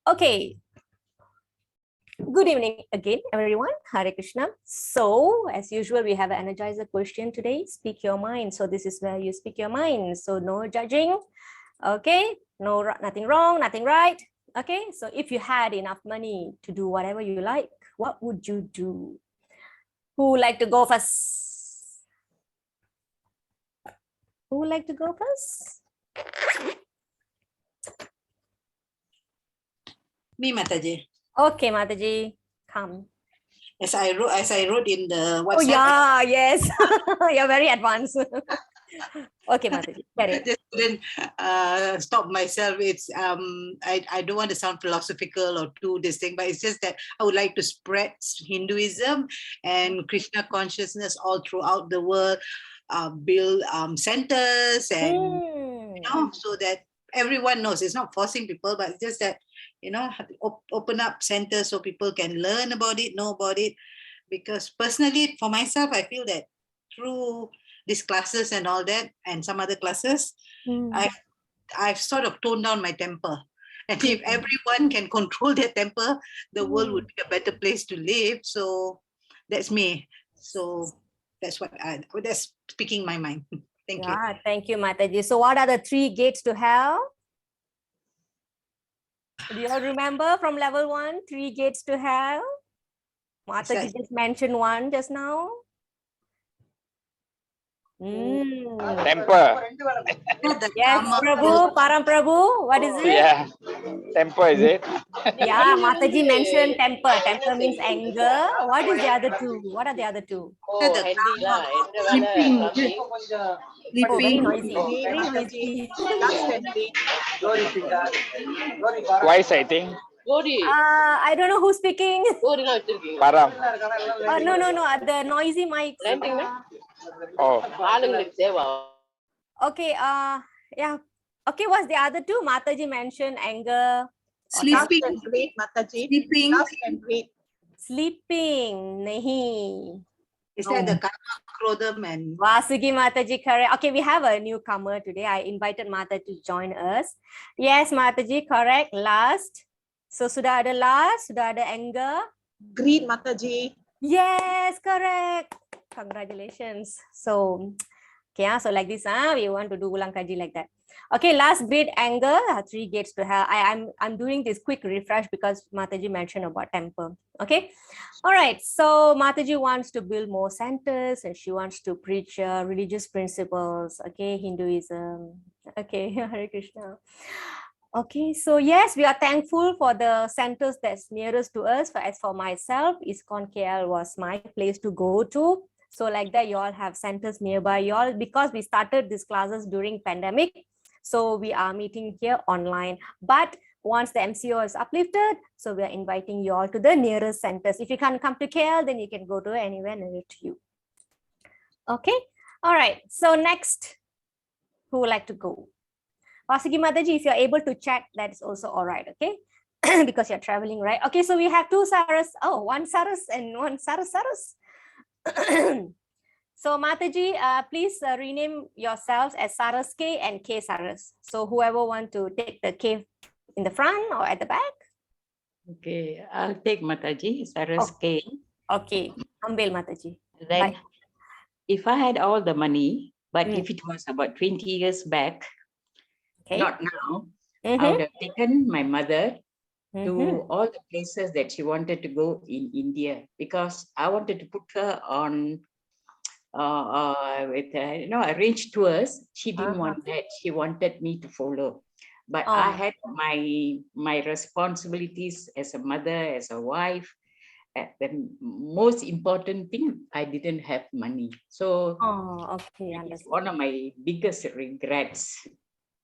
Okay. Good evening again, everyone. Hare Krishna. So, as usual, we have an energizer question today. Speak your mind. So, this is where you speak your mind. So, no judging. Okay. No, nothing wrong, nothing right. Okay. So, if you had enough money to do whatever you like, what would you do? Who would like to go first? Who would like to go first? Me, Mataji. Okay, Mataji, come. As I wrote in the WhatsApp. Oh yeah, yes. You're very advanced. Okay, Mataji, carry on. Just couldn't stop myself. It's I don't want to sound philosophical or too this thing, but it's just that I would like to spread Hinduism and Krishna consciousness all throughout the world, build centers and so that everyone knows. It's not forcing people, but it's just that open up centers so people can learn about it, know about it. Because personally, for myself, I feel that through these classes and all that, and some other classes, I've sort of toned down my temper. And if everyone can control their temper, the world would be a better place to live. So that's me. So that's speaking my mind. Thank you. Thank you, Mataji. So what are the 3 gates to hell? Do you all remember from level 1, 3 gates to hell? Mataji just mentioned one just now. Temper. Yes, Prabhu, Param Prabhu, what is it? Yeah, temper is it? Yeah, Mataji mentioned temper. Temper means anger. What is the other 2? What are the other 2? Sleeping. Oh, very noisy. Very noisy. Twice, I think. I don't know who's speaking. Param. No. The noisy mics. Oh. Okay. Yeah. Okay. What's the other 2? Mataji mentioned anger. Sleeping. Sleeping. Sleeping. Nahi. Is that the karma, krodam and Vasugi Mataji, correct. Okay, we have a newcomer today. I invited Mata to join us. Yes, Mataji, correct. Last. So sudah ada last, sudah ada anger. Greed, Mataji. Yes, correct. Congratulations. So, okay, so like this, we want to do ulang kaji like that. Okay, last great anger, 3 gates to hell. I'm doing this quick refresh because Mataji mentioned about temper. Okay, all right. So Mataji wants to build more centers and she wants to preach religious principles. Okay, Hinduism. Okay, Hare Krishna. Okay, so yes, we are thankful for the centers that's nearest to us. As for myself, ISKCON KL was my place to go to. So like that, you all have centers nearby you all because we started these classes during pandemic. So we are meeting here online. But once the MCO is uplifted, so we are inviting you all to the nearest centers. If you can't come to KL, then you can go to anywhere near to you. Okay, all right. So next, who would like to go? Vasugi Mataji, if you're able to chat, that's also all right, okay? Because you're traveling, right? Okay, so we have 2 Saras. Oh, 1 Saras and 1 Saras. So Mataji, please rename yourselves as Saras K and K Saras. So whoever want to take the K in the front or at the back? Okay, I'll take Mataji, Saras K. Okay, ambil Mataji. Like, if I had all the money, but if it was about 20 years back, not now, I would have taken my mother to all the places that she wanted to go in India because I wanted to put her on with arranged tours. She didn't want that. She wanted me to follow. But I had my responsibilities as a mother, as a wife. The most important thing, I didn't have money. So it's one of my biggest regrets.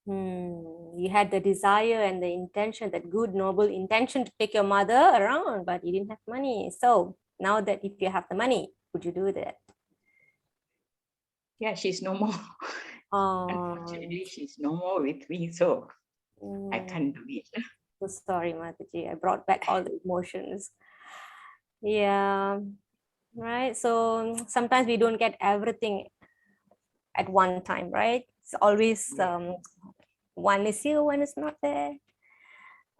You had the desire and the intention, that good, noble intention to take your mother around, but you didn't have money. So now that if you have the money, would you do that? Yeah, she's no more. Unfortunately, she's no more with me, so I can't do it. So sorry, Mataji. I brought back all the emotions. Yeah, right. So sometimes we don't get everything at one time, right? It's always one is here, one is not there.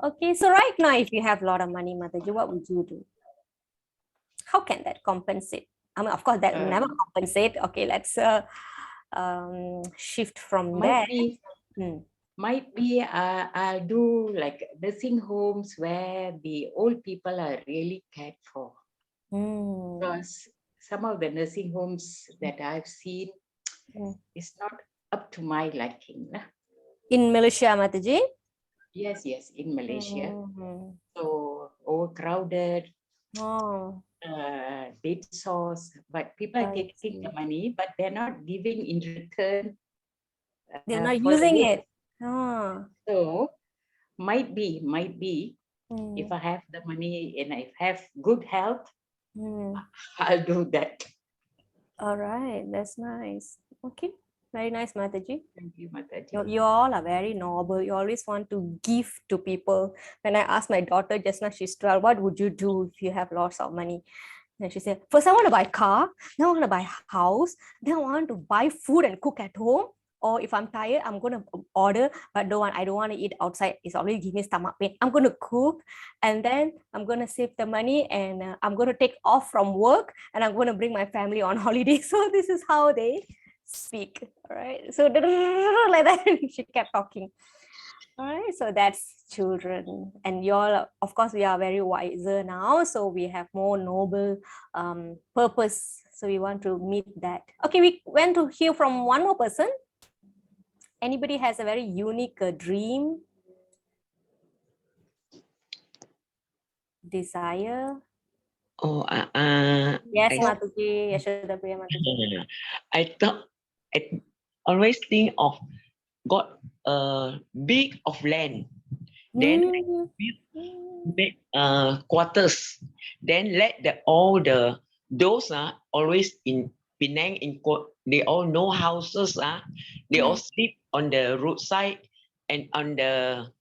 Okay, so right now, if you have a lot of money, Mataji, what would you do? How can that compensate? I mean, of course, that will never compensate. Okay, let's shift from there. Might be I'll do like nursing homes where the old people are really cared for. Because some of the nursing homes that I've seen is not up to my liking. In Malaysia, Mataji? Yes, in Malaysia. So overcrowded, bed sores, but people are taking the money, but they're not giving in return. They're not using it. So might be if I have the money and I have good health, I'll do that. All right, that's nice. Okay, very nice, Mataji. Thank you, Mataji. You all are very noble. You always want to give to people. When I asked my daughter just now, she's 12, what would you do if you have lots of money? And she said, first I want to buy a car, then I want to buy a house, then I want to buy food and cook at home. Or if I'm tired, I'm going to order, but I don't want to eat outside. It's already giving me stomach pain. I'm going to cook, and then I'm going to save the money, and I'm going to take off from work, and I'm going to bring my family on holiday. So this is how they speak. All right. So like that, she kept talking. All right. So that's children. And y'all, of course, we are very wiser now. So we have more noble purpose. So we want to meet that. Okay, we went to hear from one more person. Anybody has a very unique dream, desire? Oh, Yes, Mataji. Yashoda Priya Mataji. I always think of got a big of land, then make quarters, then let those always in Penang they all know houses they all sleep on the roadside and on the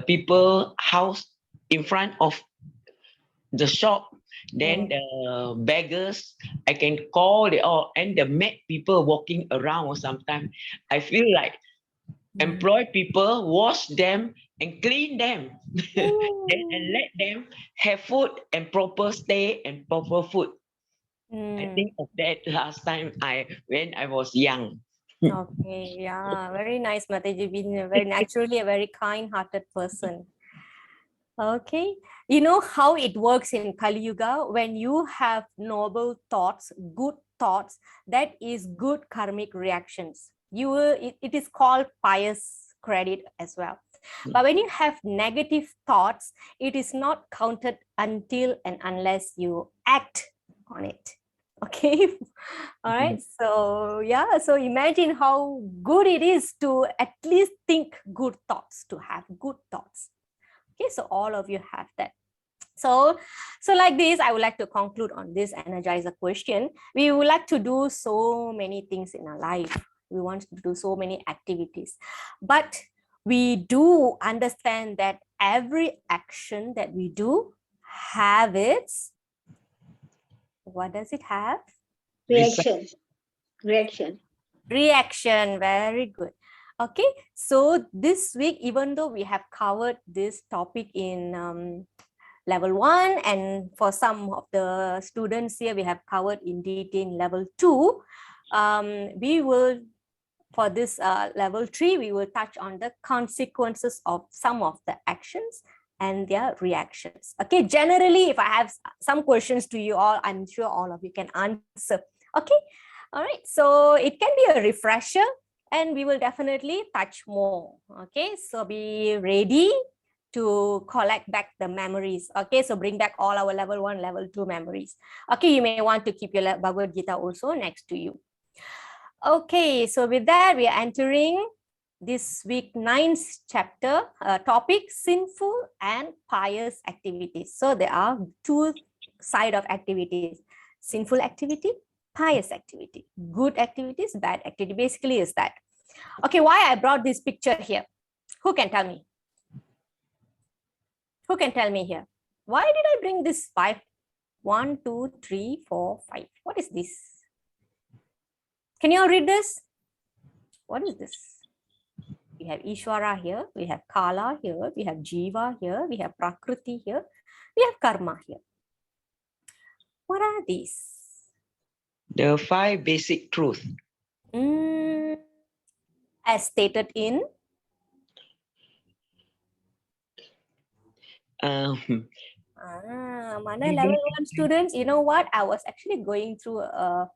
people house in front of the shop. Then the beggars, I can call they all, and the mad people walking around sometimes. I feel like employ people, wash them and clean them, and let them have food and proper stay and proper food. I think of that last time when I was young. Okay, yeah, very nice, Mataji. Being very naturally a very kind-hearted person. Okay, you know how it works in Kali Yuga. When you have noble thoughts, good thoughts, that is good karmic reactions. It is called pious credit as well. But when you have negative thoughts, it is not counted until and unless you act on it. Okay. All right. So yeah, so imagine how good it is to at least think good thoughts, to have good thoughts. Okay, so all of you have that. So like this, I would like to conclude on this energizer question. We would like to do so many things in our life. We want to do so many activities, but we do understand that every action that we do have its, what does it have? Reaction. Very good. Okay, so this week, even though we have covered this topic in level 1, and for some of the students here, we have covered in detail in level 2, we will, for this level 3, we will touch on the consequences of some of the actions and their reactions. Okay, generally, if I have some questions to you all, I'm sure all of you can answer. Okay, all right, so it can be a refresher, and we will definitely touch more. Okay, so be ready to collect back the memories. Okay, so bring back all our level 1, level 2 memories. Okay, you may want to keep your Bhagavad Gita also next to you. Okay, so with that, we are entering this week 9th chapter, topic sinful and pious activities. So there are two sides of activities: sinful activity, pious activity, good activities, bad activity. Basically is that. Okay, why I brought this picture here? Who can tell me? Who can tell me here? Why did I bring this 5? 1, 2, 3, 4, 5. What is this? Can you all read this? What is this? have Ishvara here, we have Kala here, we have Jiva here, we have Prakriti here, we have Karma here. What are these? The 5 basic truths. As stated in mana level 1 students? You know what? I was actually going through a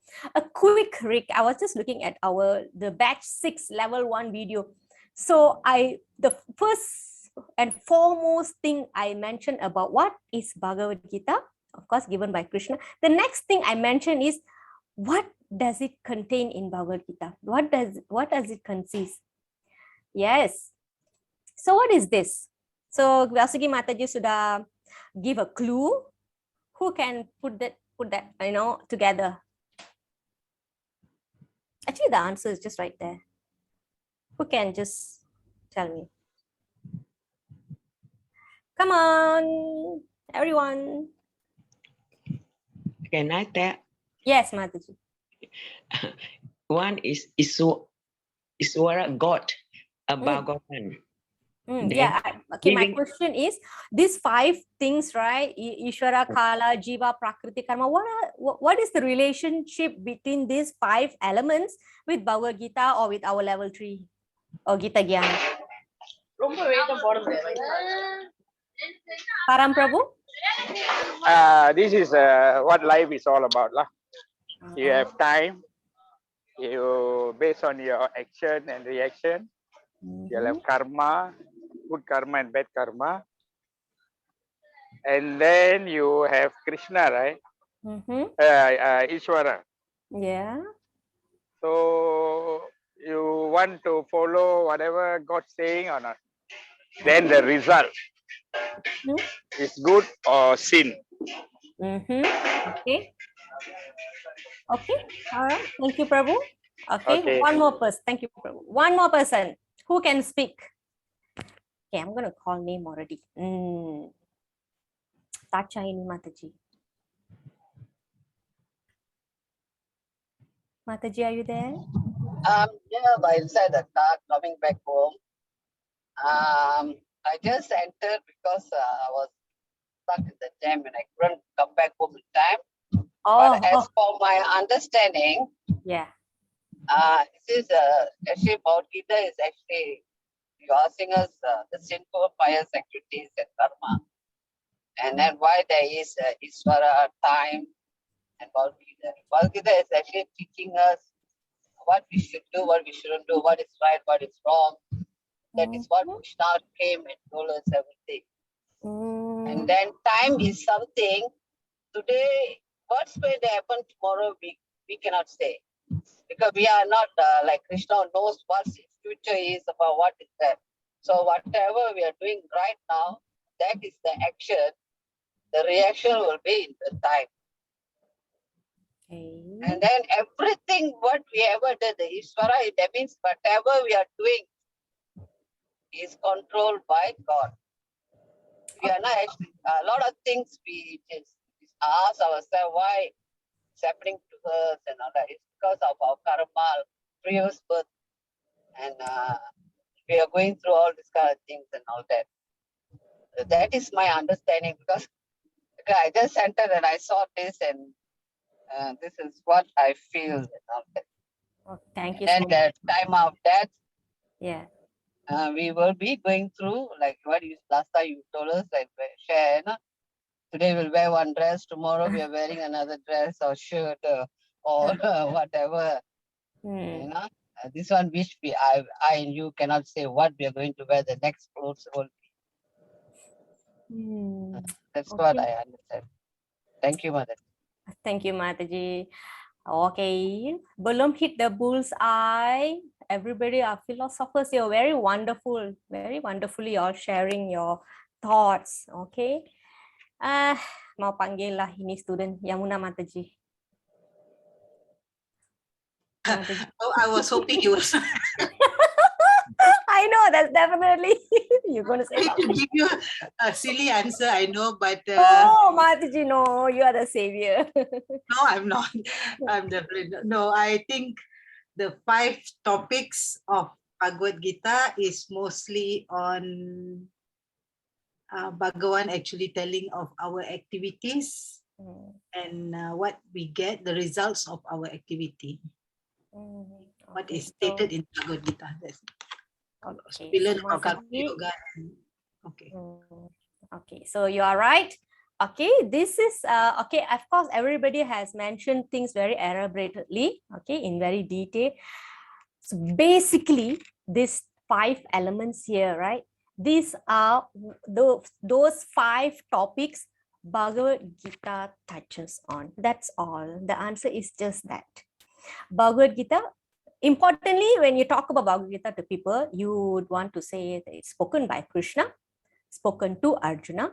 quick I was just looking at the batch 6 level 1 video. So the first and foremost thing I mentioned about what is Bhagavad Gita, of course, given by Krishna. The next thing I mentioned is what does it contain in Bhagavad Gita? What does it consist? Yes. So what is this? So Vasuki Mataji sudah give a clue. Who can put that together? Actually, the answer is just right there. Who can just tell me? Come on, everyone. Can I tell? Yes, Mataji. One is Iswara, God, a Bhagavan. Yeah. Okay. My question is: these 5 things, right? Ishvara, Kala, Jiva, Prakriti, Karma. What is the relationship between these 5 elements with Bhagavad Gita or with our level 3 or Gita Gyana? Param Prabhu. This is what life is all about, lah. You have time. You based on your action and reaction. You'll have karma, good karma and bad karma. And then you have Krishna, right? Ishvara. Yeah. So you want to follow whatever God's saying or not? Then the result is good or sin. Okay. Okay. All right. Thank you, Prabhu. Okay. One more person. Thank you, Prabhu. One more person. Who can speak? Okay, I'm going to call name already. Tachaini Mataji. Mataji, are you there? Yeah, by inside the car coming back home. I just entered because I was stuck in the jam and I couldn't come back home in time. But as for my understanding, yeah, this is actually Bhagavad Gita is actually asking us the sinful pious activities and karma, and then why there is Isvara, time, and Bhagavad Gita. Bhagavad Gita is actually teaching us what we should do, what we shouldn't do, what is right, what is wrong. That is what Krishna came and told us everything. And then time is something. Today, what's going to happen tomorrow, we cannot say. Because we are not like Krishna knows what his future is about what is that. So whatever we are doing right now, that is the action. The reaction will be in the time. And then everything what we ever did, the Ishvara, that means whatever we are doing is controlled by God. We are not actually, a lot of things we just ask ourselves why it's happening to us and all that. It's because of our karma, previous birth, and we are going through all these kind of things and all that. So that is my understanding, because I just entered and I saw this, and this is what I feel and all that. Oh, thank you. And then the time of death, yeah, we will be going through like what you last time you told us, like share. No? Today we'll wear one dress, tomorrow we are wearing another dress or shirt or whatever. You know, this one which I and you cannot say what we are going to wear the next clothes will be. That's what I understand. Thank you, Mother. Thank you, Mataji. Okay, belum hit the bullseye. Everybody are philosophers. You're very wonderful. Very wonderfully all sharing your thoughts. Okay. Mau panggil lah ini student Yamuna Mataji. Oh, I was hoping you was. I know that's definitely you're going to say. To give you a silly answer, I know, but oh, Mataji, no, you are the savior. no, I'm not. I'm definitely not. No. I think the 5 topics of Bhagavad Gita is mostly on Bhagavan actually telling of our activities and what we get, the results of our activity. What is stated in Bhagavad Gita. That's Okay, we learn so about Karma Mahasati, Yoga. Okay. Okay, so you are right. Okay, this is okay. Of course, everybody has mentioned things very elaborately. Okay, in very detail. So basically, these 5 elements here, right? These are those 5 topics Bhagavad Gita touches on. That's all. The answer is just that. Bhagavad Gita. Importantly, when you talk about Bhagavad Gita to people, you would want to say that it's spoken by Krishna, spoken to Arjuna.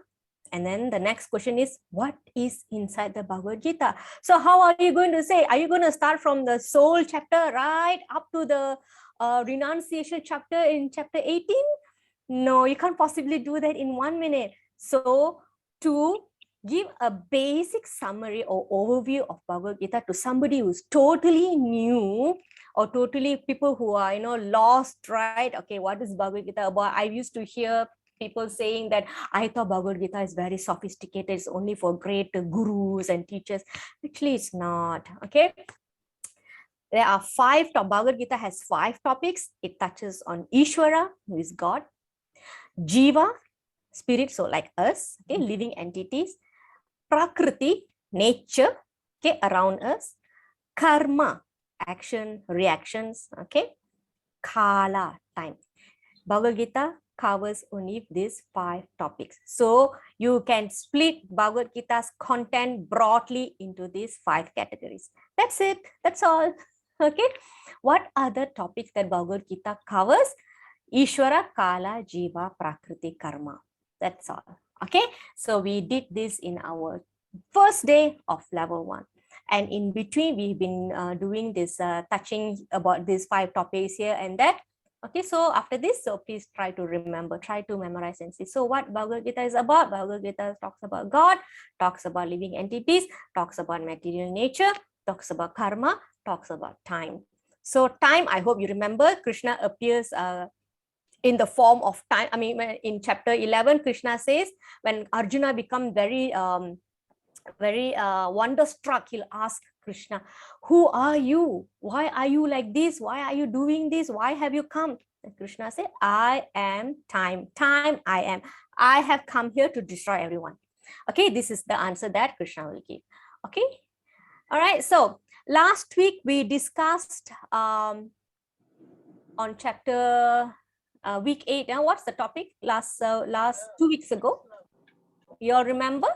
And then the next question is, what is inside the Bhagavad Gita? So how are you going to say? Are you going to start from the soul chapter right up to the renunciation chapter in chapter 18? No, you can't possibly do that in 1 minute. So to give a basic summary or overview of Bhagavad Gita to somebody who's totally new, or totally people who are lost, right? Okay, what is Bhagavad Gita about? I used to hear people saying that I thought Bhagavad Gita is very sophisticated, it's only for great gurus and teachers. Actually, it's not. Okay, there are 5 Bhagavad Gita has 5 topics. It touches on Ishvara, who is God, Jiva, spirit, so like us, okay, living entities, Prakriti, nature, okay, around us, Karma, action, reactions, okay, Kala, time. Bhagavad Gita covers only these 5 topics. So you can split Bhagavad Gita's content broadly into these 5 categories. That's it. That's all. Okay. What other topics that Bhagavad Gita covers? Ishvara, Kala, Jiva, Prakriti, Karma. That's all. Okay. So we did this in our first day of level 1. And in between, we've been doing this touching about these 5 topics here and there. Okay, so after this, so please try to remember, try to memorize and see. So what Bhagavad Gita is about? Bhagavad Gita talks about God, talks about living entities, talks about material nature, talks about karma, talks about time. So time, I hope you remember, Krishna appears in the form of time. I mean, in chapter 11, Krishna says, when Arjuna becomes very wonderstruck, he'll ask Krishna, who are you? Why are you like this? Why are you doing this? Why have you come? And Krishna said, I am time. Time, I am. I have come here to destroy everyone. Okay, this is the answer that Krishna will give. Okay, all right. So last week we discussed on chapter week 8. Now, what's the topic? Last 2 weeks ago, you all remember?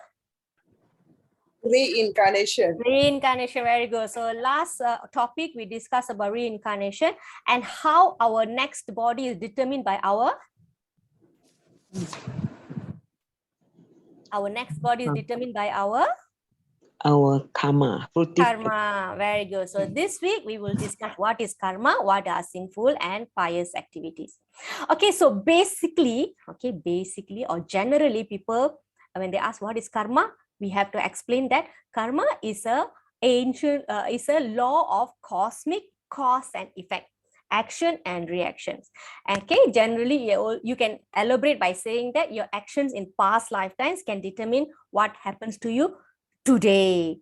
Reincarnation. Reincarnation, very good. So last topic we discussed about reincarnation and how our next body is determined by our next body is determined by our karma. Karma. Very good. So this week we will discuss what is karma, what are sinful and pious activities. Okay, so basically, or generally, people, when they ask what is karma, we have to explain that karma is a law of cosmic cause and effect, action and reactions. Okay, generally you can elaborate by saying that your actions in past lifetimes can determine what happens to you today,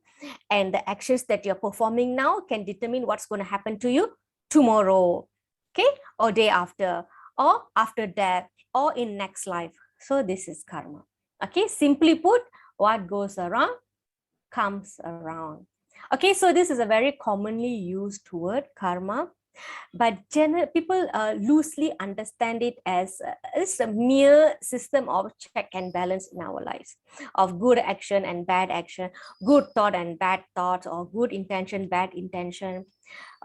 and the actions that you're performing now can determine what's going to happen to you tomorrow, okay, or day after, or after death, or in next life. So this is karma. Okay, simply put, what goes around comes around. Okay, so this is a very commonly used word, karma, but people loosely understand it as it's a mere system of check and balance in our lives, of good action and bad action, good thought and bad thoughts, or good intention, bad intention.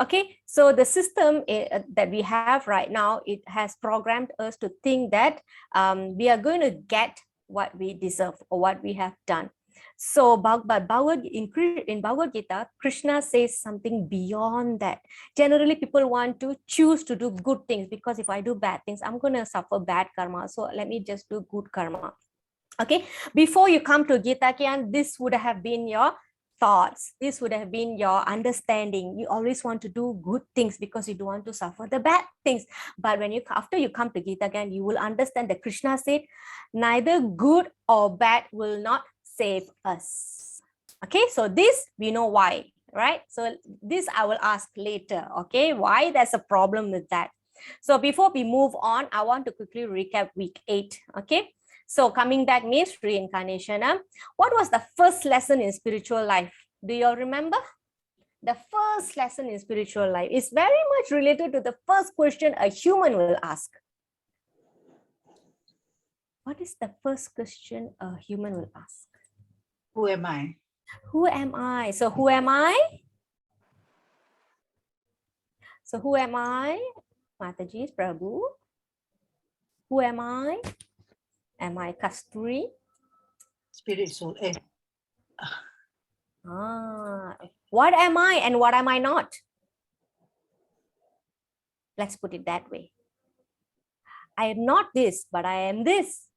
Okay, so the system that we have right now, it has programmed us to think that we are going to get what we deserve or what we have done. So in Bhagavad Gita, Krishna says something beyond that. Generally, people want to choose to do good things because if I do bad things, I'm going to suffer bad karma. So let me just do good karma. Okay, before you come to Gita Kyan, this would have been your thoughts. This would have been your understanding. You always want to do good things because you don't want to suffer the bad things. But when after you come to Gita again, you will understand that Krishna said, neither good or bad will not save us. Okay, so this we know why, right? So this I will ask later. Okay, why there's a problem with that. So before we move on, I want to quickly recap week 8. Okay, so coming back means reincarnation. What was the first lesson in spiritual life? Do you all remember? The first lesson in spiritual life is very much related to the first question a human will ask. What is the first question a human will ask? Who am I? Who am I? So who am I? So who am I? Mataji, Prabhu. Who am I? Am I Kasthuri? Spirit soul. What am I and what am I not? Let's put it that way. I am not this, but I am this.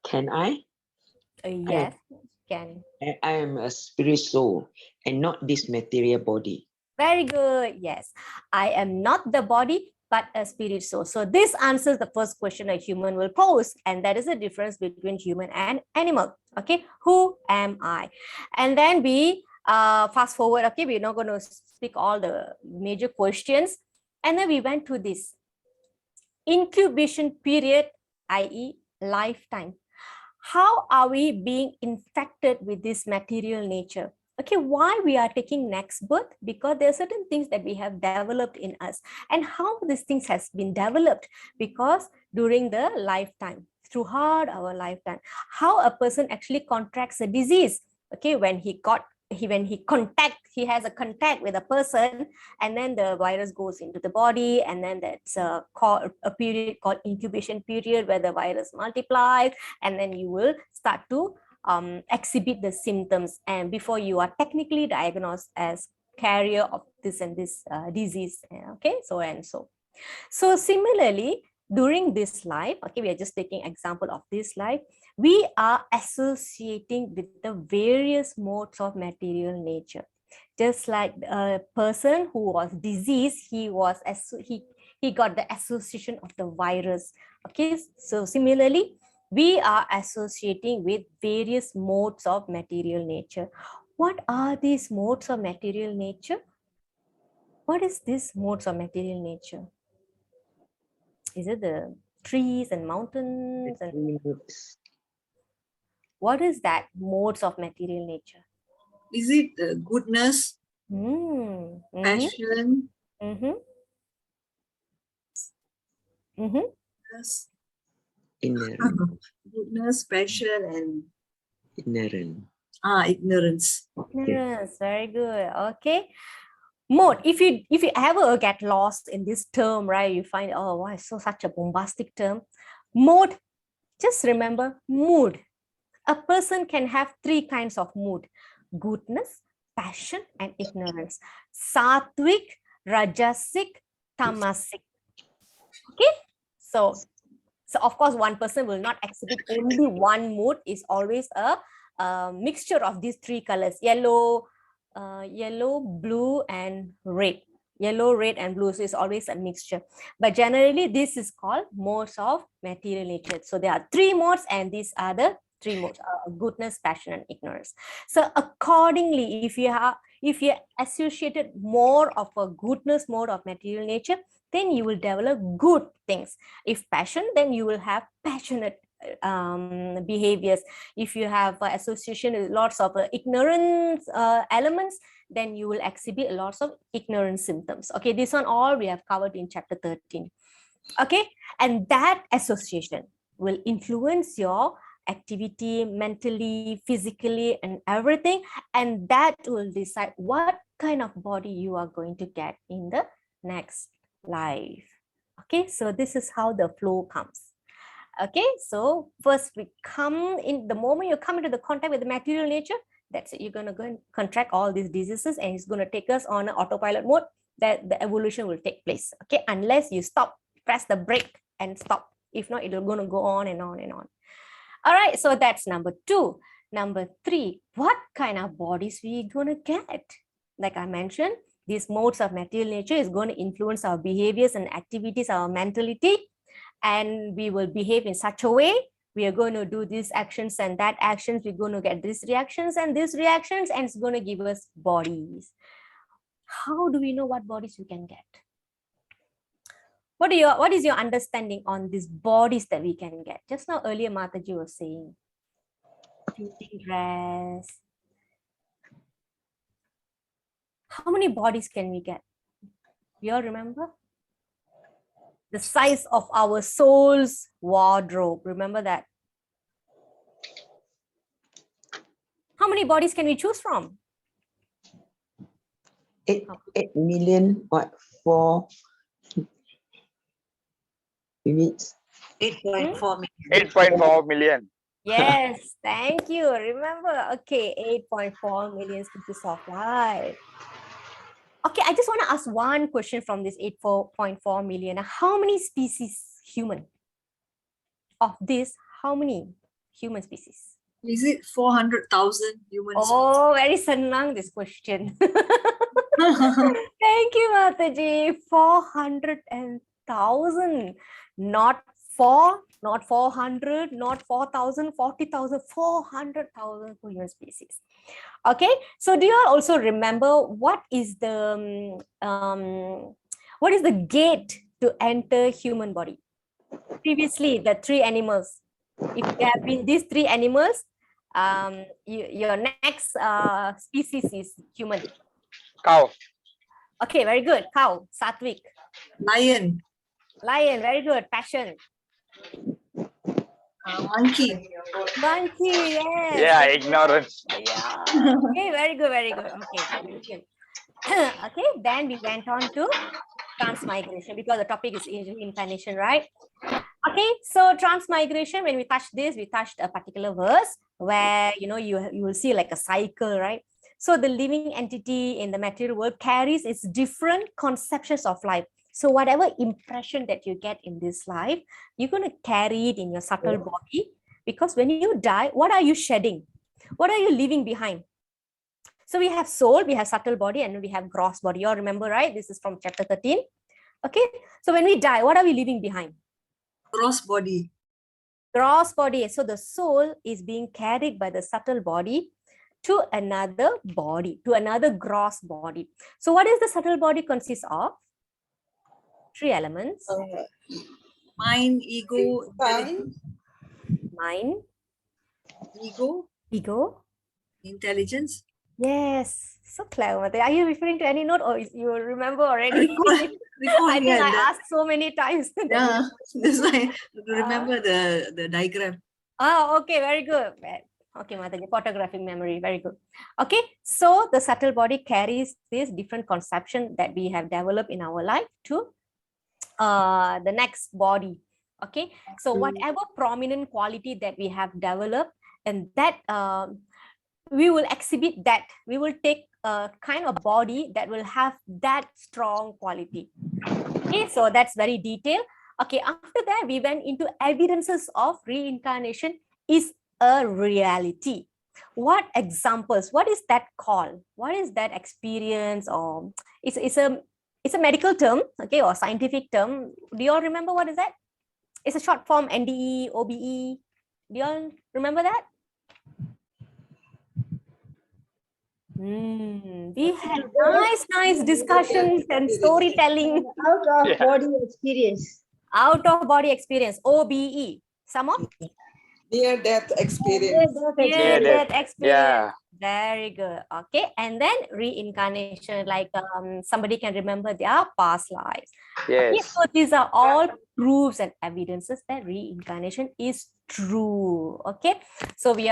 Can I? Yes, can. I am a spirit soul and not this material body. Very good. Yes, I am not the body, but a spirit soul. So this answers the first question a human will pose, and that is the difference between human and animal. Okay, who am I? And then we fast forward. Okay, we're not going to speak all the major questions, and then we went to this incubation period, i.e., lifetime. How are we being infected with this material nature? Okay, why we are taking next birth? Because there are certain things that we have developed in us. And how these things has been developed? Because during the lifetime, throughout our lifetime, how a person actually contracts a disease. Okay, when he has a contact with a person, and then the virus goes into the body, and then that's a period called incubation period where the virus multiplies, and then you will start to exhibit the symptoms, and before you are technically diagnosed as carrier of this and this disease. Okay, so and so. So similarly, during this life, okay, we are just taking example of this life, we are associating with the various modes of material nature. Just like a person who was diseased, he got the association of the virus. Okay, so similarly, we are associating with various modes of material nature. What are these modes of material nature? What is this modes of material nature? Is it the trees and mountains? And what is that modes of material nature? Is it goodness, passion, Inherent. goodness, passion, and Inherent. ignorance. Ignorance, very good. Okay. Mode. If you ever get lost in this term, right, you find, oh, why is so such a bombastic term? Mode. Just remember mood. A person can have 3 kinds of mood: goodness, passion, and ignorance. Sattvic, rajasic, tamasic. Okay, so of course one person will not exhibit only one mood. Is always a mixture of these 3 colors: yellow, blue, and red. Yellow, red, and blue. So it's always a mixture. But generally, this is called modes of material nature. So there are 3 modes, and these are the 3 modes: goodness, passion, and ignorance. So accordingly, if you associated more of a goodness mode of material nature, then you will develop good things. If passion, then you will have passionate behaviors. If you have association with lots of ignorance elements, then you will exhibit lots of ignorant symptoms. Okay, this one all we have covered in chapter 13. Okay, and that association will influence your activity mentally, physically, and everything, and that will decide what kind of body you are going to get in the next life. Okay, so this is how the flow comes. Okay, so first we come in, the moment you come into the contact with the material nature, that's it. You're going to go and contract all these diseases, and it's going to take us on an autopilot mode, that the evolution will take place. Okay, unless you stop, press the brake and stop. If not, it's going to go on and on and on. All right, so that's number 2. Number 3, what kind of bodies we gonna get? Like I mentioned, these modes of material nature is going to influence our behaviors and activities, our mentality, and we will behave in such a way. We are going to do these actions and that actions. We're going to get these reactions and these reactions, and it's going to give us bodies. How do we know what bodies we can get? What is your understanding on these bodies that we can get? Just now earlier Mataji was saying fitting dress. How many bodies can we get? You all remember? The size of our soul's wardrobe. Remember that? How many bodies can we choose from? 8 million, what, 4 units? 8.4 million. 8.4 million. Yes, thank you. Remember, okay, 8.4 million species of life. Okay, I just want to ask one question from this 8.4 million. How many species human? Of this, how many human species? Is it 400,000 humans? Oh, very senang this question. Thank you, Mataji. 400,000, not 4, not 400, not 4,000, 40,000, 400,000 human species. Okay, so do you all also remember what is the gate to enter human body? Previously, the 3 animals. If you have been these 3 animals, your next species is human. Cow. Okay, very good. Cow, Satvik. Lion. Lion, very good. Passion. Monkey. Monkey, yes. Yeah, ignorance. Yeah. Okay, very good, very good. Okay, very good. Okay, then we went on to transmigration because the topic is reincarnation, right? Okay, so transmigration, when we touched this, we touched a particular verse where, you know, you will see like a cycle, right? So the living entity in the material world carries its different conceptions of life. So whatever impression that you get in this life, you're going to carry it in your subtle body, because when you die, what are you shedding? What are you leaving behind? So we have soul, we have subtle body, and we have gross body. You all remember, right? This is from chapter 13. Okay, so when we die, what are we leaving behind? Gross body. Gross body. So the soul is being carried by the subtle body to another body, to another gross body. So what is the subtle body consist of? 3 elements. Mind, ego, intelligence. Mind, Ego, ego. intelligence. Yes, so clever. Mate. Are you referring to any note, or you remember already? I think I asked so many times. Yeah, that's why I remember the diagram. Oh, okay, very good. Okay, Mataji, photographic memory, very good. Okay, so the subtle body carries this different conception that we have developed in our life to the next body. Okay, so whatever prominent quality that we have developed, and that we will exhibit that, we will take a kind of body that will have that strong quality. Okay, so that's very detailed. Okay, after that, we went into evidences of reincarnation is a reality. What examples? What is that called? What is that experience? Or it's a medical term, okay, or scientific term. Do you all remember what is that? It's a short form, NDE, OBE. Do you all remember that? We had nice discussions and storytelling. Out of body experience. Out of body experience, OBE. Some of? Near death experience. Near death experience. Yeah. Very good. Okay, and then reincarnation, like somebody can remember their past lives. Yes. Okay, so these are all proofs and evidences that reincarnation is true. Okay, so we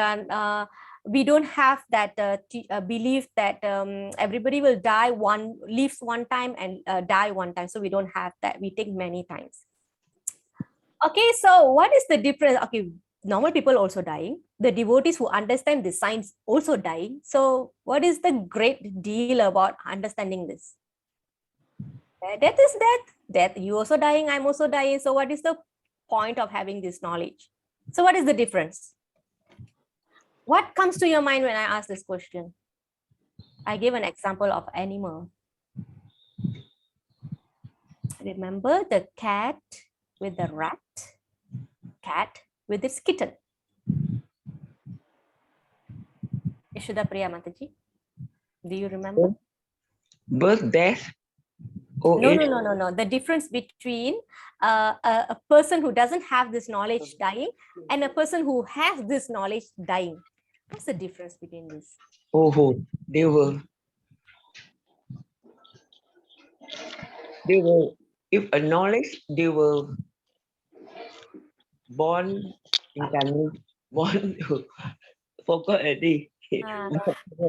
don't have that belief that everybody will die lives one time and die one time. So we don't have that. We take many times. Okay, so what is the difference? Okay, normal people also dying. The devotees who understand the science also dying. So what is the great deal about understanding this? Death is death. Death, you also dying, I'm also dying. So what is the point of having this knowledge? So what is the difference? What comes to your mind when I ask this question? I gave an example of animal. Remember the cat with the rat, cat with its kitten. Ishuda Priya Mataji, do you remember? Birth, death, No, old age. no. The difference between a person who doesn't have this knowledge dying and a person who has this knowledge dying. What's the difference between this? Oh, they were, if a knowledge, they were born, incarnate, born, forgot already. Ah.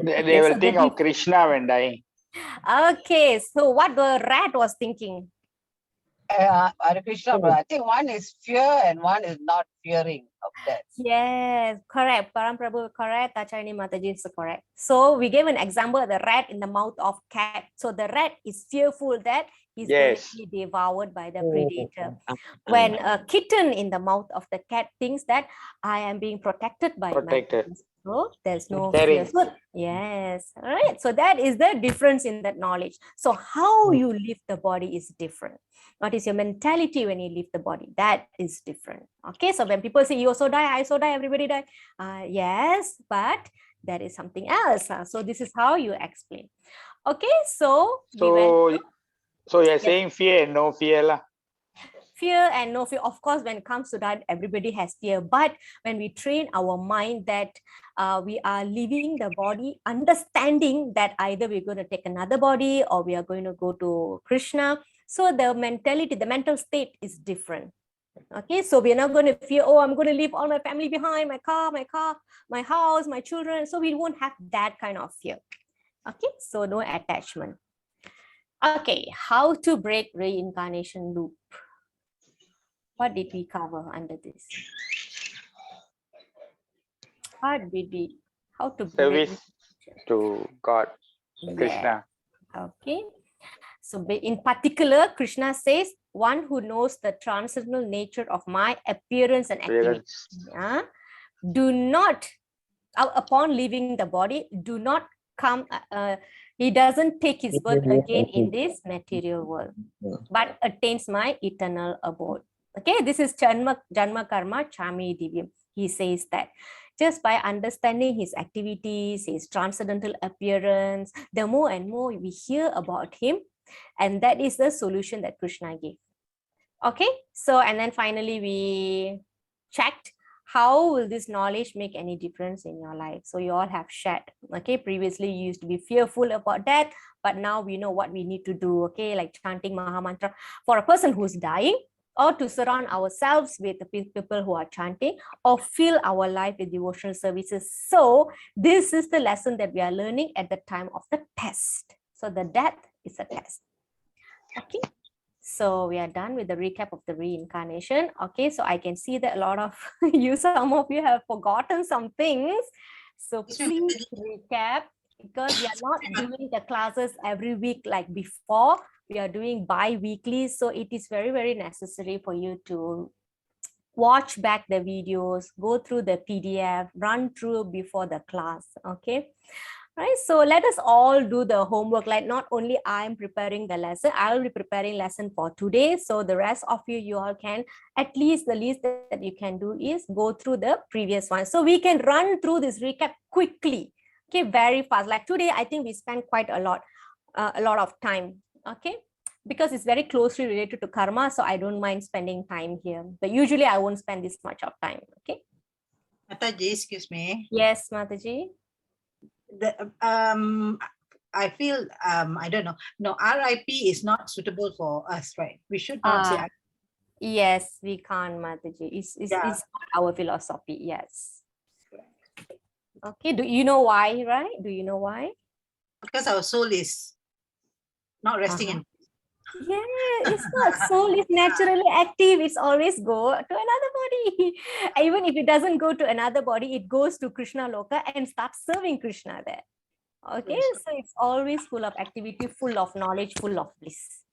They will so think of Krishna when dying. Okay, so what the rat was thinking? Hare Krishna, but I think one is fear and one is not fearing of death. Yes, correct. Param Prabhu, correct. Tacharani Mataji is correct. So we gave an example of the rat in the mouth of cat. So the rat is fearful that he's going to Yes. be devoured by the predator. When a kitten in the mouth of the cat thinks that I am being protected by Protected. my so there's no Caring. fear. So, yes, all right. So that is the difference in that knowledge. So how you live the body is different. What is your mentality when you leave the body? That is different. Okay, so when people say you also die, I also die, everybody die. Yes, but that is something else. So this is how you explain. Okay, so So you're saying fear and no fear lah. fear and no fear. Of course, when it comes to that, everybody has fear. But when we train our mind that we are leaving the body, understanding that either we're going to take another body or we are going to go to Krishna. So the mentality, the mental state is different. Okay, so we're not going to fear, oh, I'm going to leave all my family behind, my car, my house, my children. So we won't have that kind of fear. Okay, so no attachment. Okay, how to break reincarnation loop? What did we cover under this? How to break? Service to God, Krishna. Okay. So in particular, Krishna says, one who knows the transcendental nature of my appearance and activity. Do not, upon leaving the body, do not come, he doesn't take his birth again in this material world, but attains my eternal abode. Okay, this is Janma Karma Chami Divyam. He says that just by understanding his activities, his transcendental appearance, the more and more we hear about him, and that is the solution that Krishna gave. Okay, so and then finally we checked how will this knowledge make any difference in your life. So you all have shared. Okay, previously you used to be fearful about death, but now we know what we need to do. Okay, like chanting Maha Mantra for a person who's dying, or to surround ourselves with the people who are chanting, or fill our life with devotional services. So this is the lesson that we are learning at the time of the test. So the death is a test. Okay, so we are done with the recap of the reincarnation. Okay, so I can see that a lot of you, some of you have forgotten some things. So please recap, because we are not doing the classes every week like before. We are doing bi-weekly. So it is very, very necessary for you to watch back the videos, go through the PDF, run through before the class. Okay. Right, so let us all do the homework. Like not only I'm preparing the lesson, I'll be preparing lesson for today. So the rest of you all can, at least the least that you can do is go through the previous one. So we can run through this recap quickly. Okay, very fast. Like today, I think we spent quite a lot of time. Okay, because it's very closely related to karma. So I don't mind spending time here. But usually I won't spend this much of time. Okay. Mataji, excuse me. Yes, Mataji. I feel I don't know. No, RIP is not suitable for us, right? We should not say. Yes, we can't, Mataji. It's not our philosophy. Yes. Okay. Do you know why, right? Do you know why? Because our soul is not resting in. Yeah, it's not. Soul is naturally active. It's always go to another body. Even if it doesn't go to another body, it goes to Krishna Loka and starts serving Krishna there. Okay, so it's always full of activity, full of knowledge, full of bliss.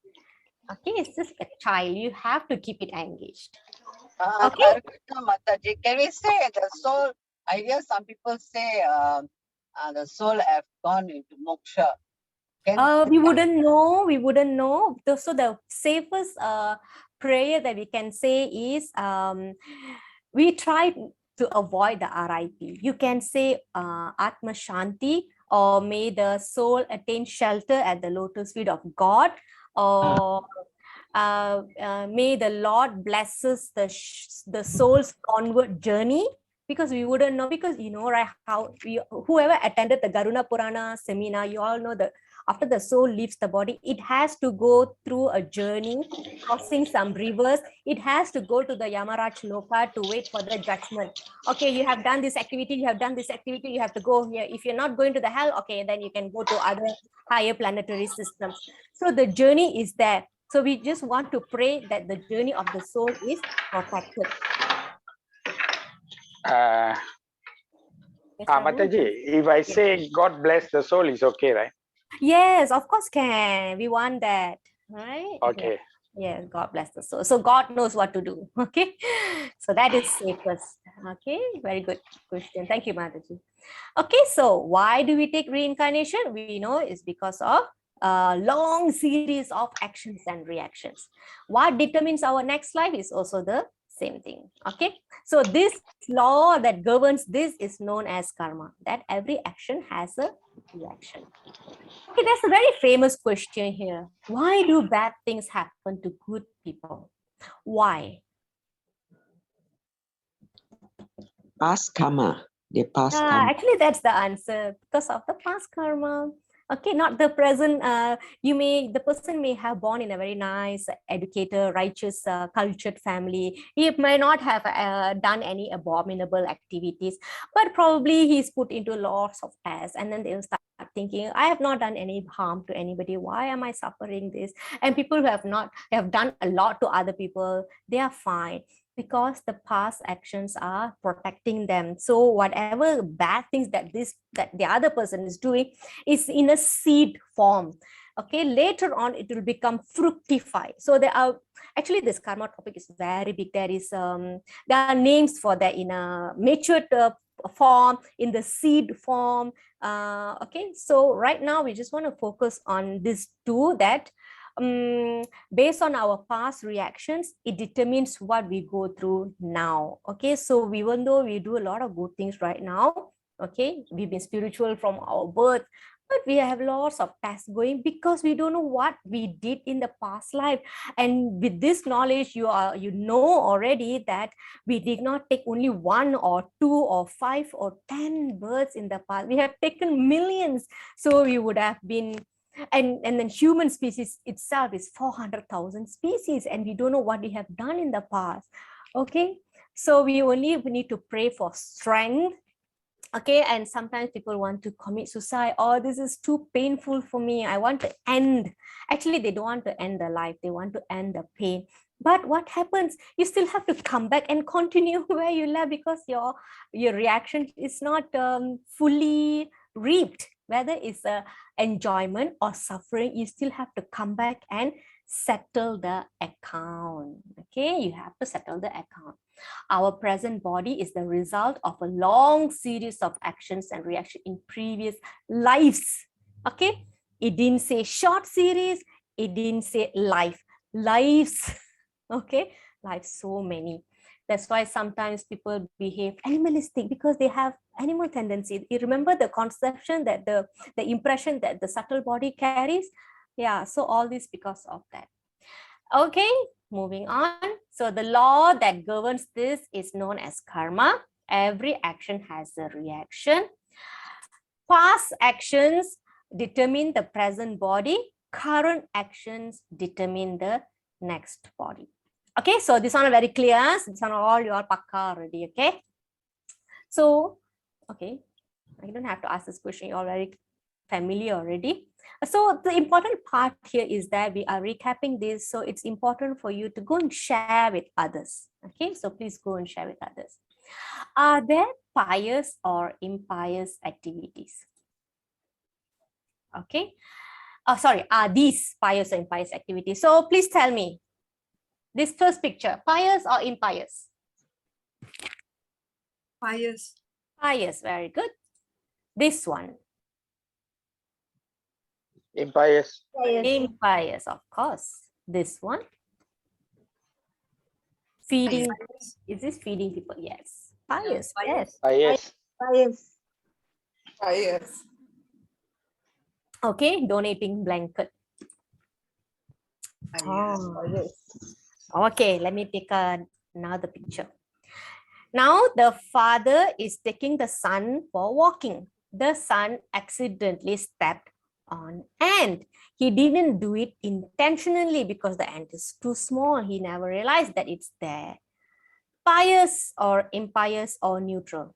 Okay, it's just a child. You have to keep it engaged. Okay. Mataji, can we say the soul I hear some people say the soul have gone into moksha. We wouldn't know. We wouldn't know. So the safest prayer that we can say is we try to avoid the RIP. You can say Atma Shanti, or may the soul attain shelter at the lotus feet of God, or may the Lord blesses the soul's onward journey. Because we wouldn't know, because right, how whoever attended the Garuna Purana seminar, you all know that after the soul leaves the body, it has to go through a journey, crossing some rivers. It has to go to the Yamaraj Loka to wait for the judgment. Okay, you have done this activity, you have done this activity, you have to go here. If you're not going to the hell, okay, then you can go to other higher planetary systems. So the journey is there. So we just want to pray that the journey of the soul is protected. Mataji, if I say God bless the soul, is okay, right? Yes, of course can. We want that, right? Okay. Yes, God bless the soul. So God knows what to do. Okay, so that is safest. Okay, very good question. Thank you, Mataji. Okay, so why do we take reincarnation? We know it's because of a long series of actions and reactions. What determines our next life is also the same thing. Okay, so this law that governs this is known as karma, that every action has a reaction. Okay, that's a very famous question here. Why do bad things happen to good people? Why? Past karma. They pass karma. Actually, that's the answer, because of the past karma. Okay, not the present. The person may have born in a very nice, educated, righteous, cultured family. He may not have done any abominable activities, but probably he's put into lots of tests, and then they'll start thinking, I have not done any harm to anybody. Why am I suffering this? And people who have done a lot to other people, they are fine, because the past actions are protecting them. So whatever bad things that the other person is doing is in a seed form. Okay, later on it will become fructify. So there are actually, this karma topic is very big. There are names for that, in a matured form, in the seed form. Okay, so right now we just want to focus on these two, that based on our past reactions, it determines what we go through now. Okay, so even though we do a lot of good things right now, okay, we've been spiritual from our birth, but we have lots of tests going, because we don't know what we did in the past life. And with this knowledge, you know already that we did not take only 1 or 2 or 5 or 10 births in the past. We have taken millions. So we would have been, and then human species itself is 400,000 species, and we don't know what we have done in the past. Okay, so we need to pray for strength. Okay, and sometimes people want to commit suicide. Oh, this is too painful for me, I want to end. Actually, they don't want to end their life, they want to end the pain. But what happens? You still have to come back and continue where you left, because your reaction is not fully reaped. Whether it's enjoyment or suffering, you still have to come back and settle the account. Okay, you have to settle the account. Our present body is the result of a long series of actions and reactions in previous lives. Okay, it didn't say short series, it didn't say lives. Okay, lives, so many. That's why sometimes people behave animalistic, because they have animal tendency. You remember the conception that the impression that the subtle body carries? Yeah, so all this because of that. Okay, moving on. So the law that governs this is known as karma. Every action has a reaction. Past actions determine the present body. Current actions determine the next body. Okay, so this one is very clear. This one all you are pakka already. Okay, so okay, I don't have to ask this question. You're very familiar already. So the important part here is that we are recapping this. So it's important for you to go and share with others. Okay, so please go and share with others. Are there pious or impious activities? Okay. Oh, sorry. Are these pious or impious activities? So please tell me. This first picture, pious or impious? Pious. Pious, very good. This one, Impious. impious, of course. This one, feeding. Is this feeding people? Yes. Pious, yes. Pious. Pious. Pious. Okay, donating blanket. Oh, yes. Okay, let me take another picture. Now the father is taking the son for walking. The son accidentally stepped on ant. He didn't do it intentionally because the ant is too small. He never realized that it's there. Pious or impious or neutral?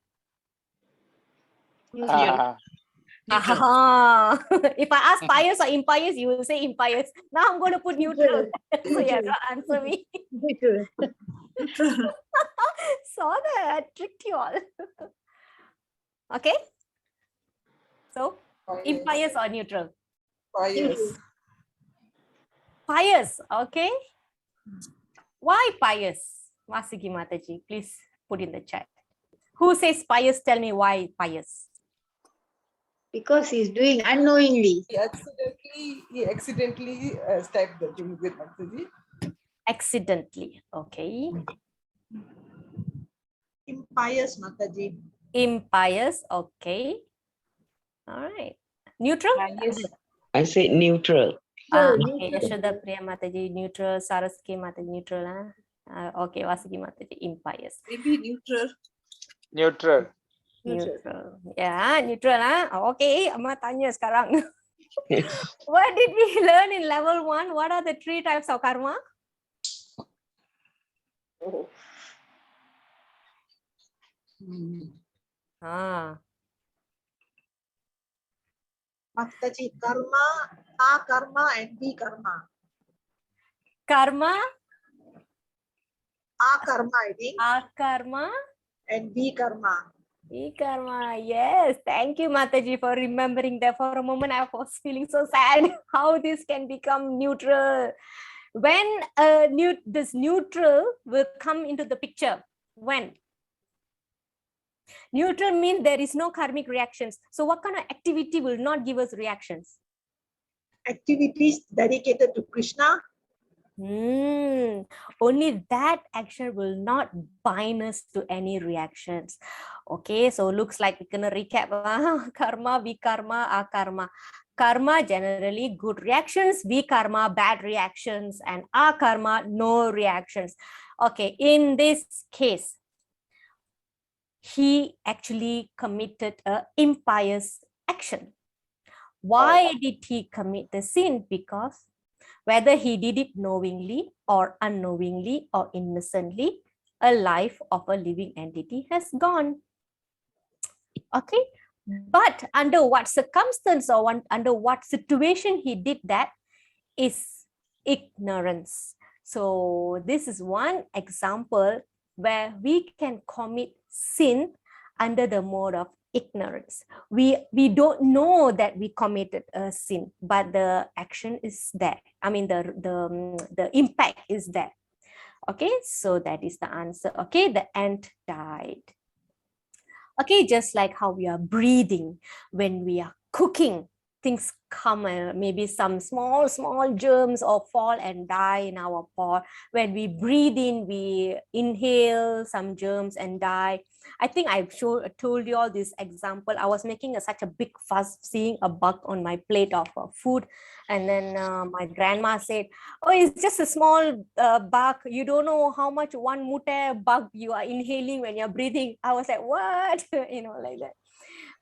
Ah, Ah, if I ask pious or impious, you will say impious. Now I'm going to put neutral. So you have to answer me. Neutral. Saw that, I tricked you all. Okay. So impious or neutral? Pious. Pious. Okay. Why pious? Masigi Mataji, please put in the chat. Who says pious? Tell me why pious. Because he's doing unknowingly. He accidentally stabbed the thing with Mataji. Accidentally. Okay. Impious, Mataji. Impious. Okay. All right. Neutral? I said neutral. Okay. Yashoda Priya Mataji, neutral. Saraski Mataji, neutral. Okay. Vasigi Mataji, impious. Maybe neutral. neutral. Neutral. Yeah, neutral. Okay. Amma tanya sekarang. What did we learn in level 1? What are the 3 types of karma? Mataji, karma, akarma, and vikarma. Karma, Akarma, I think, akarma, and vikarma. karma. Yes, thank you, Mataji, for remembering that. For a moment, I was feeling so sad how this can become neutral. When this neutral will come into the picture, when? Neutral means there is no karmic reactions. So what kind of activity will not give us reactions? Activities dedicated to Krishna. Only that action will not bind us to any reactions. Okay, so looks like we're gonna recap. Karma, vikarma, akarma. Karma, generally good reactions. Vikarma, bad reactions. And akarma, no reactions. Okay, in this case, he actually committed an impious action. Why did he commit the sin? Because whether he did it knowingly or unknowingly or innocently, a life of a living entity has gone. Okay, but under what circumstance or under what situation he did that is ignorance. So this is one example where we can commit sin under the mode of ignorance. We don't know that we committed a sin, but the action is there. I mean, the impact is there. Okay, so that is the answer. Okay, the ant died. Okay, just like how we are breathing, when we are cooking, things come, maybe some small germs or fall and die in our pot. When we breathe in, we inhale some germs and die. I think I've told you all this example. I was making such a big fuss seeing a bug on my plate of food, and then my grandma said, "Oh, it's just a small bug. You don't know how much one mute bug you are inhaling when you're breathing." I was like, "What?" Like that.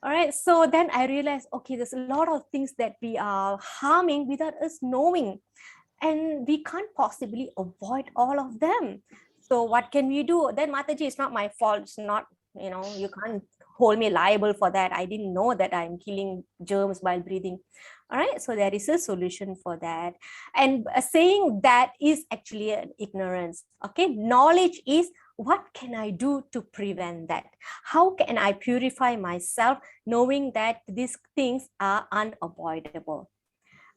All right, so then I realized, okay, there's a lot of things that we are harming without us knowing, and we can't possibly avoid all of them. So what can we do? Then Mataji, it's not my fault. It's not, you can't hold me liable for that. I didn't know that I'm killing germs while breathing. All right, so there is a solution for that. And saying that is actually an ignorance. Okay, knowledge is, what can I do to prevent that? How can I purify myself knowing that these things are unavoidable?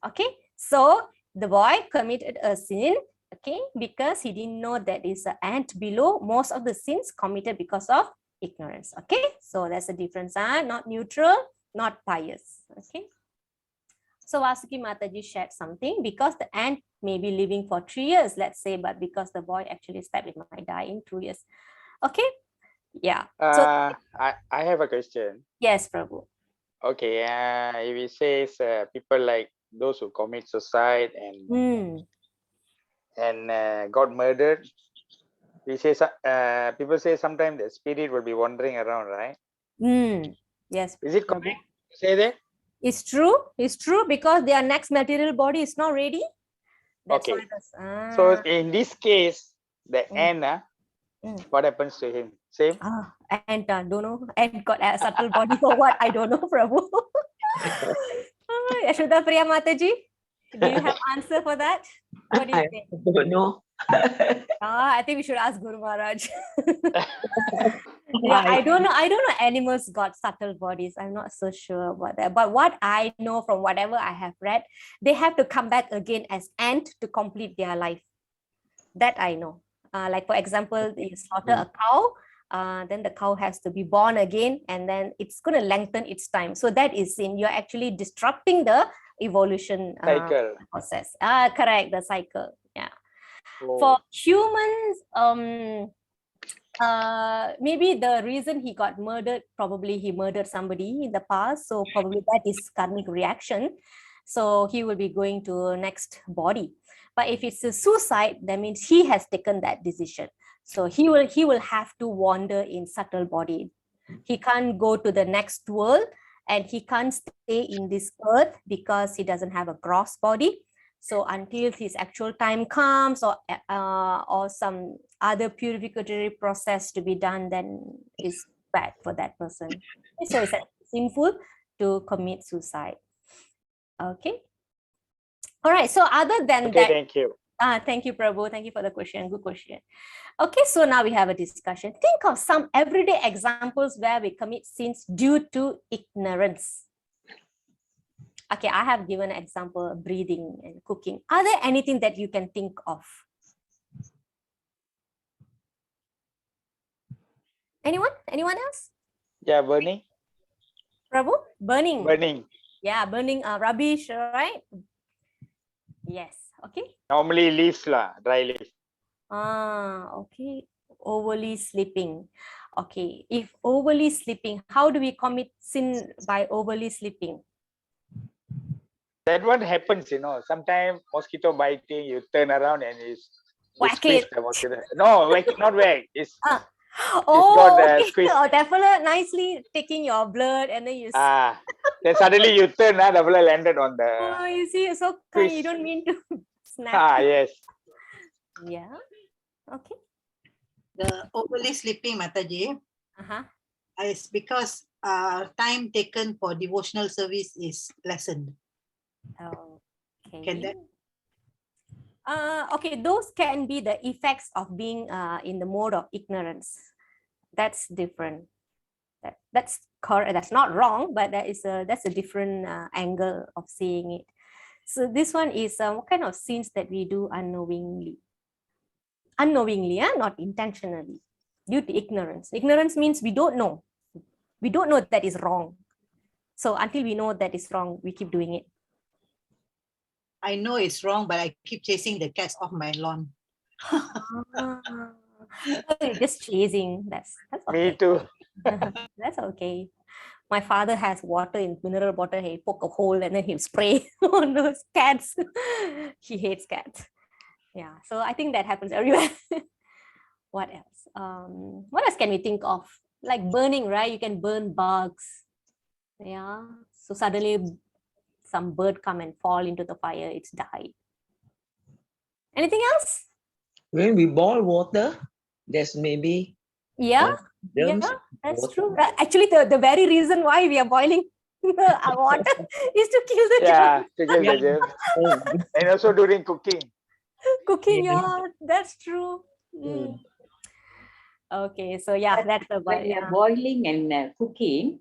Okay, so the boy committed a sin, okay, because he didn't know that is an ant below. Most of the sins committed because of ignorance. Okay, so that's the difference. Not neutral, not pious. Okay. So Vasuki Mataji shared something, because the ant may be living for 3 years, let's say, but because the boy actually stepped, it might die in 2 years. Okay. Yeah. So I have a question. yes, Prabhu. Okay, if it says people like those who commit suicide and got murdered, we say people say sometimes the spirit will be wandering around, right? Yes. Is it correct to say that? It's true. It's true, because their next material body is not ready. That's Okay. why So in this case, the ant, what happens to him? Same? and don't know, and got a subtle body for what? I don't know, Prabhu. Yashoda Priya Mataji, do you have answer for that? What do you think? I don't know. I think we should ask Guru Maharaj. Yeah, I don't know. I don't know. Animals got subtle bodies. I'm not so sure about that. But what I know from whatever I have read, they have to come back again as ant to complete their life. That I know. Like for example, you slaughter a cow, then the cow has to be born again, and then it's going to lengthen its time. So that is you're actually disrupting the evolution cycle process. Correct, the cycle. Yeah. For humans, maybe the reason he got murdered, probably he murdered somebody in the past, so probably that is karmic reaction. So he will be going to next body. But if it's a suicide, that means he has taken that decision. So he will have to wander in subtle body. He can't go to the next world, and he can't stay in this earth because he doesn't have a gross body. So until his actual time comes, or some other purificatory process to be done, then it's bad for that person. So it's sinful to commit suicide. Okay. All right. So other than that, thank you. Thank you, Prabhu. Thank you for the question. Good question. Okay, so now we have a discussion. Think of some everyday examples where we commit sins due to ignorance. Okay, I have given an example of breathing and cooking. Are there anything that you can think of? Anyone? Anyone else? Yeah, burning. Prabhu? Burning. Burning. Yeah, burning rubbish, right? Yes. Okay. Normally leaves lah, dry leaves. Okay. Overly sleeping. Okay. If overly sleeping, how do we commit sin by overly sleeping? That one happens, sometimes mosquito biting, you turn around and it's whack it. The mosquito. No, not whack. It's okay. Definitely nicely taking your blood, and then you then suddenly you turn, the blood landed on the you see, so kind, you don't mean to snap. Yes. Yeah. Okay. The overly sleeping, Mataji, is because time taken for devotional service is lessened. Okay. Can that? Okay, those can be the effects of being in the mode of ignorance. That's different. That's correct. That's not wrong, but that's a different angle of seeing it. So this one is what kind of sins that we do unknowingly? Unknowingly, not intentionally, due to ignorance. Ignorance means we don't know. We don't know that is wrong. So until we know that is wrong, we keep doing it. I know it's wrong, but I keep chasing the cats off my lawn. Just chasing. That's okay. Me too. That's okay. My father has water in mineral water. He poke a hole and then he'll spray on those cats. He hates cats. Yeah. So I think that happens everywhere. What else? What else can we think of? Like burning, right? You can burn bugs. Yeah. So suddenly some bird come and fall into the fire, it's died. Anything else? When we boil water, there's maybe that's true. Actually, the very reason why we are boiling our water is to kill the germs. To kill the germs. And also during cooking. That's true. Okay, so that's about when you're boiling and cooking.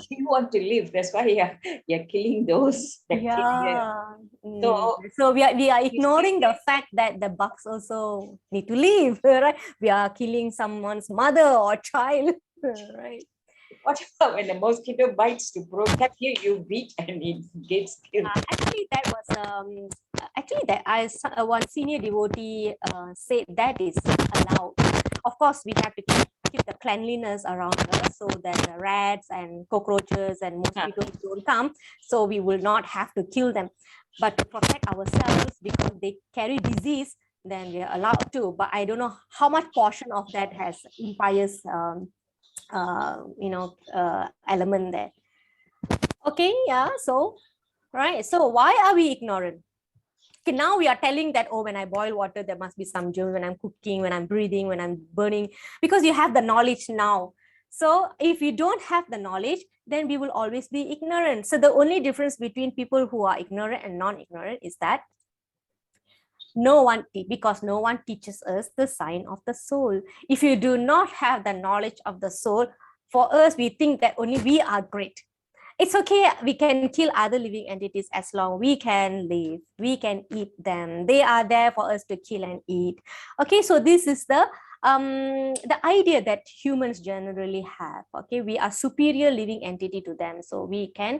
You want to live, that's why you're killing those bacteria. So we are ignoring the fact that the bugs also need to live, right? We are killing someone's mother or child. Right. What about when the mosquito bites to protect you, you beat and it gets killed? Actually, that was one senior devotee said that is allowed. Of course, we have to keep the cleanliness around us so that the rats and cockroaches and mosquitoes don't come. So we will not have to kill them. But to protect ourselves because they carry disease, then we are allowed to. But I don't know how much portion of that has impious element there. Okay, yeah, so right, so why are we ignorant? Okay, now we are telling that, oh, when I boil water there must be some germs, when I'm cooking, when I'm breathing, when I'm burning, because you have the knowledge now. So if you don't have the knowledge, then we will always be ignorant. So the only difference between people who are ignorant and non-ignorant is that because no one teaches us the sign of the soul. If you do not have the knowledge of the soul, for us, we think that only we are great. It's okay, we can kill other living entities as long we can live, we can eat them, they are there for us to kill and eat. Okay, so this is the idea that humans generally have. Okay, we are superior living entity to them, so we can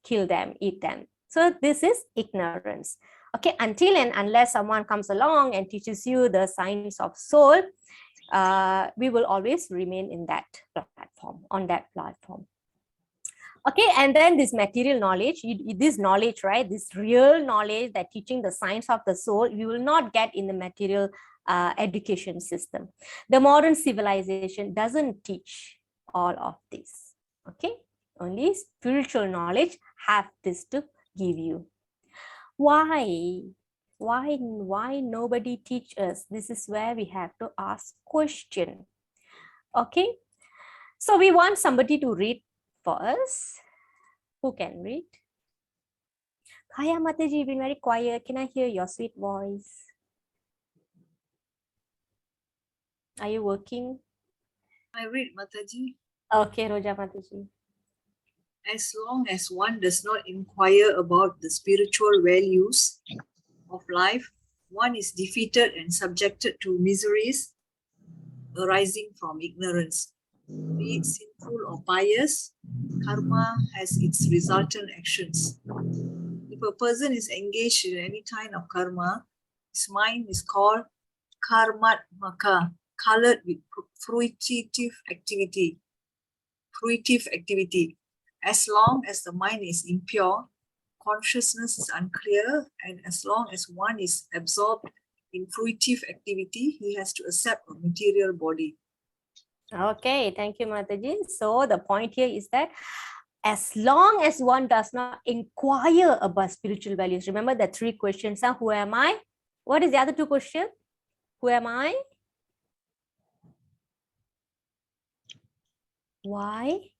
kill them, eat them. So this is ignorance. Okay, until and unless someone comes along and teaches you the signs of soul, we will always remain in that platform, on that platform. Okay, and then this material knowledge, this knowledge, right, this real knowledge that teaching the science of the soul, you will not get in the material education system. The modern civilization doesn't teach all of this. Okay, only spiritual knowledge have this to give you. Why nobody teach us? This is where we have to ask question. Okay, so we want somebody to read for us. Who can read? Kaya Mataji, you've been very quiet. Can I hear your sweet voice? Are you working? I read, Mataji. Okay, Roja Mataji. As long as one does not inquire about the spiritual values of life, one is defeated and subjected to miseries arising from ignorance. Be it sinful or pious, karma has its resultant actions. If a person is engaged in any kind of karma, his mind is called karmatmaka, colored with fruitive activity. As long as the mind is impure, consciousness is unclear, and as long as one is absorbed in fruitive activity, he has to accept a material body. Okay, thank you, Mataji. So the point here is that as long as one does not inquire about spiritual values, remember the three questions, who am I? What is the other two questions? Who am I? Why?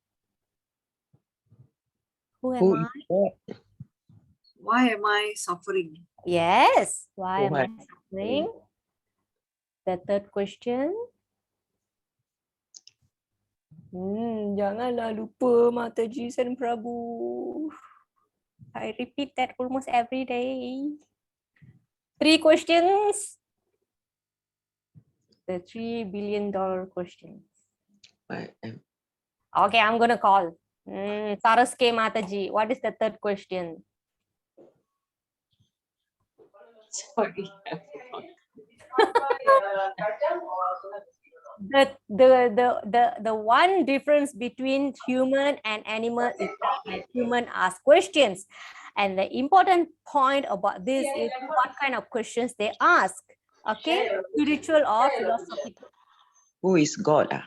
Who am I? Why am I suffering? Yes, why am I suffering? The third question. Janganlah lupa Mataji San Prabhu. I repeat that almost every day. 3 questions. The $3 billion questions. Okay, I'm gonna call. Saraske Mataji, what is the third question? Sorry. The one difference between human and animal is that human ask questions, and the important point about this is what kind of questions they ask. Okay, spiritual or philosophical. Who is God?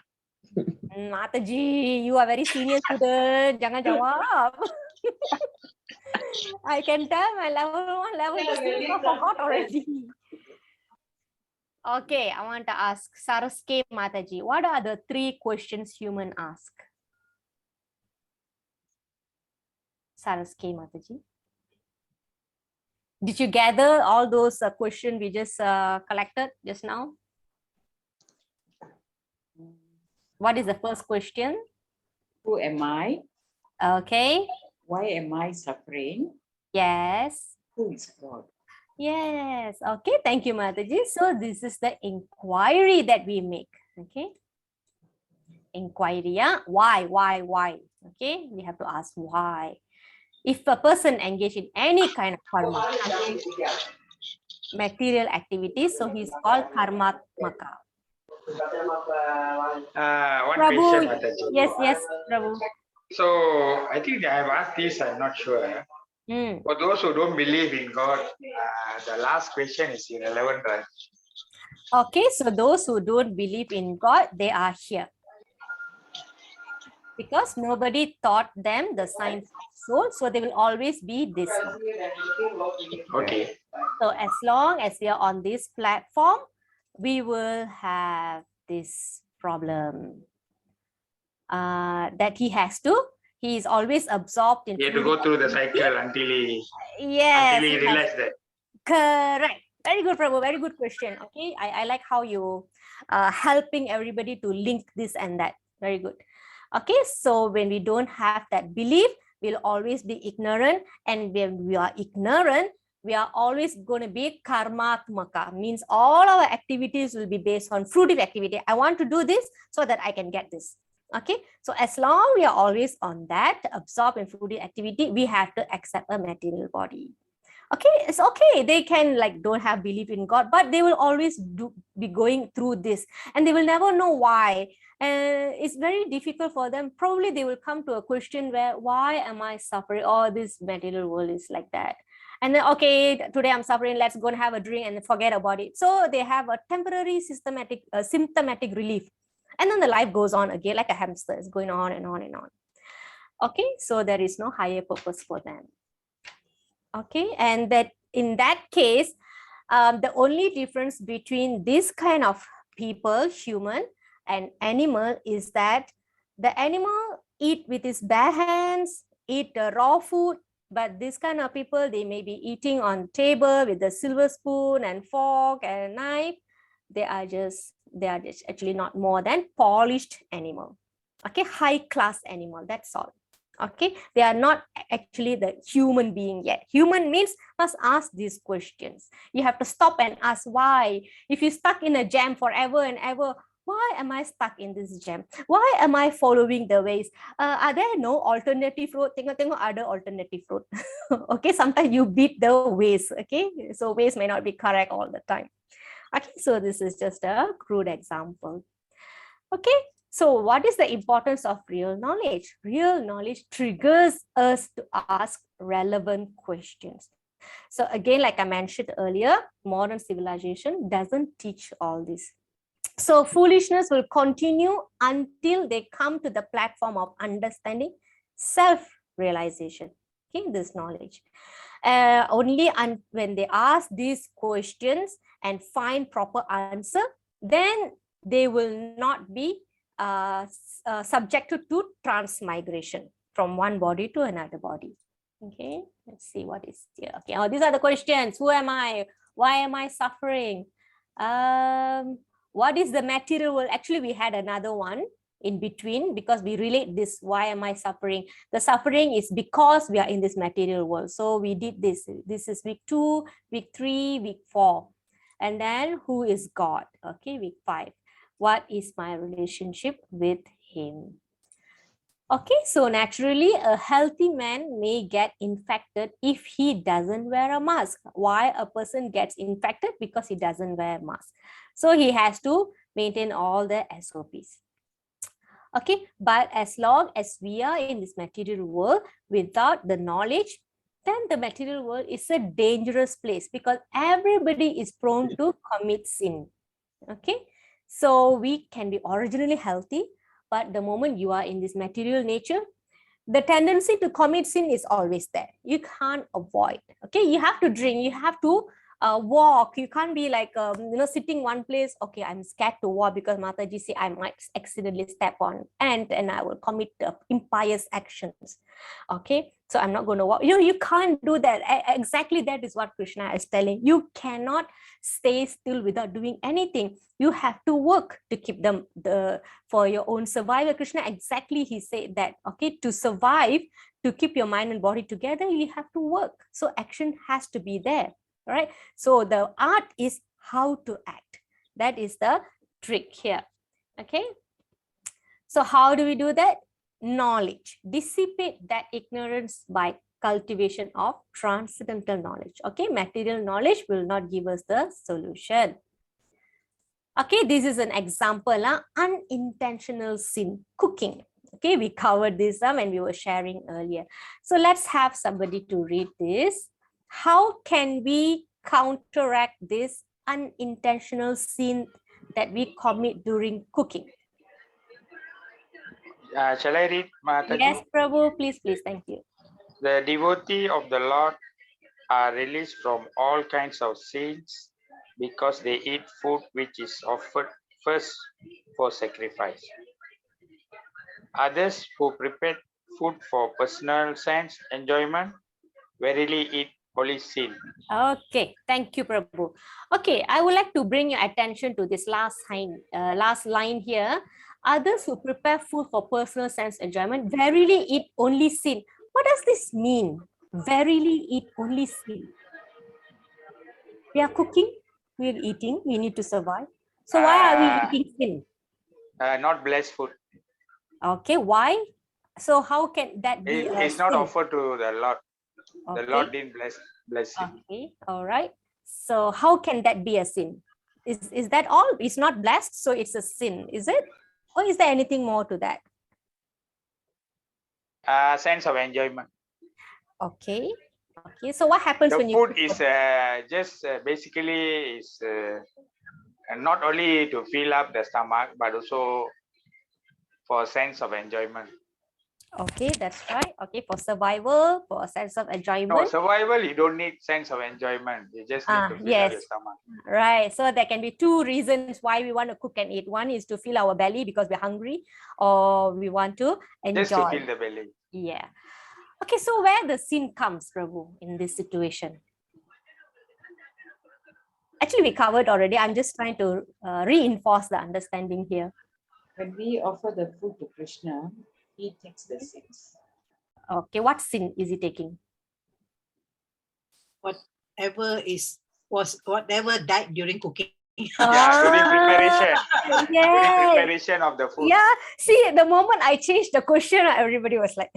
Mataji, you are very senior student. Jangan jawab. I can tell my level 1, level 2 students forgot already. Okay, I want to ask Saraske Mataji, what are the 3 questions human ask? Saraske Mataji. Did you gather all those questions we just collected just now? What is the first question? Who am I? Okay. Why am I suffering? Yes. Who is God? Yes. Okay. Thank you, Mataji. So this is the inquiry that we make. Okay. inquiry. Yeah? Why? Okay, we have to ask why. If a person engage in any kind of karma, okay, material activities, so he's called karmatmaka. One Prabhu, question, Mataji. yes, Prabhu. So I think I have asked this, I'm not sure. For those who don't believe in God, the last question is irrelevant, right? Okay, so those who don't believe in God, they are here. Because nobody taught them the science of soul, so they will always be this one. Okay. So as long as we are on this platform, we will have this problem that he is always absorbed in. He had to go through the cycle until he realized that. Correct. Very good, Prabhu. Very good question. Okay, I like how you helping everybody to link this and that. Very good. Okay, so when we don't have that belief, we'll always be ignorant, and when we are ignorant, we are always going to be karmatmaka, means all our activities will be based on fruitive activity. I want to do this so that I can get this. Okay, so as long we are always on that, absorbed in fruitive activity, we have to accept a material body. Okay, it's okay. They can don't have belief in God, but they will always be going through this, and they will never know why. And it's very difficult for them. Probably they will come to a question where, why am I suffering? Oh, this material world is like that. And then, okay, today I'm suffering, let's go and have a drink and forget about it. So they have a temporary symptomatic relief. And then the life goes on again like a hamster. It's going on and on and on. Okay, so there is no higher purpose for them. Okay, and that in that case, the only difference between this kind of people, human and animal, is that the animal eat with his bare hands, eat raw food, but this kind of people, they may be eating on table with a silver spoon and fork and knife. They are just actually not more than polished animal. Okay, high class animal, that's all. Okay, they are not actually the human being yet. Human means must ask these questions. You have to stop and ask why. If you're stuck in a jam forever and ever, why am I stuck in this jam? Why am I following the ways? Are there no alternative road? Tengok other alternative road. Okay, sometimes you beat the ways. Okay, so ways may not be correct all the time. Okay, so this is just a crude example. Okay, so what is the importance of real knowledge? Real knowledge triggers us to ask relevant questions. So again, like I mentioned earlier, modern civilization doesn't teach all this. So foolishness will continue until they come to the platform of understanding, self-realization. Okay, this knowledge. Only when they ask these questions and find proper answer, then they will not be subjected to transmigration from one body to another body. Okay, let's see what is here. Okay, these are the questions. Who am I? Why am I suffering? What is the material world? Actually, we had another one in between because we relate this. Why am I suffering? The suffering is because we are in this material world. So we did this. This is week 2, week 3, week 4. And then who is God? Okay, week 5. What is my relationship with him? Okay, so naturally, a healthy man may get infected if he doesn't wear a mask. Why a person gets infected? Because he doesn't wear a mask. So he has to maintain all the SOPs. Okay, but as long as we are in this material world without the knowledge, then the material world is a dangerous place because everybody is prone to commit sin. Okay, so we can be originally healthy, but the moment you are in this material nature, the tendency to commit sin is always there. You can't avoid. Okay, you have to drink, you have to walk. You can't be like sitting one place. Okay, I'm scared to walk because Mataji say I might accidentally step on and I will commit impious actions. Okay, so I'm not going to walk. You can't do that. Exactly, that is what Krishna is telling. You cannot stay still without doing anything. You have to work to keep them for your own survival. Krishna exactly, he said that. Okay, to survive, to keep your mind and body together, you have to work. So action has to be there. All right, so the art is how to act. That is the trick here. Okay, So how do we do that? Knowledge. Dissipate that ignorance by cultivation of transcendental knowledge. Okay, material knowledge will not give us the solution. Okay, this is an example, unintentional sin, cooking. Okay, we covered this when we were sharing earlier. So let's have somebody to read this. How can we counteract this unintentional sin that we commit during cooking? Shall I read, Mataji? Yes, Prabhu, please, thank you. The devotee of the Lord are released from all kinds of sins because they eat food which is offered first for sacrifice. Others who prepare food for personal sense enjoyment verily eat holy sin. Okay, thank you, Prabhu. Okay, I would like to bring your attention to this last line here. Others who prepare food for personal sense enjoyment verily eat only sin. What does this mean? Verily eat only sin. We are cooking, we are eating, we need to survive. So why are we eating sin? Not blessed food. Okay, why? So how can that be? It's not offered to the Lord. Okay. The Lord didn't bless it. Okay, all right. So how can that be a sin? Is that all? It's not blessed, so it's a sin, is it? Or is there anything more to that? Sense of enjoyment. Okay. Okay. So what happens when the you food is just basically is not only to fill up the stomach but also for a sense of enjoyment. Okay, that's right. Okay, for survival, for a sense of enjoyment. No, survival, you don't need sense of enjoyment. You just need to fill up your stomach. Right. So there can be two reasons why we want to cook and eat. One is to fill our belly because we're hungry, or we want to enjoy. Just to fill the belly. Yeah. Okay, so where the sin comes, Prabhu, in this situation? Actually, we covered already. I'm just trying to reinforce the understanding here. When we offer the food to Krishna, he takes the sins. Okay, what sin is he taking? Whatever died during cooking. During preparation. Yes. During preparation of the food. Yeah. See, the moment I changed the question, everybody was like,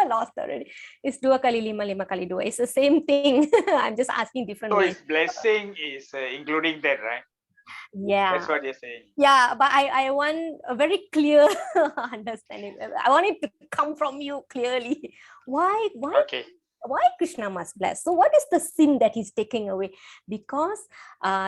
lost already. It's 2 kali 5, 5 kali 2. It's the same thing. I'm just asking different ways. So his blessing is including that, right? Yeah. That's what you're saying. Yeah, but I want a very clear understanding. I want it to come from you clearly. Why? Okay. Why Krishna must bless? So what is the sin that he's taking away? Because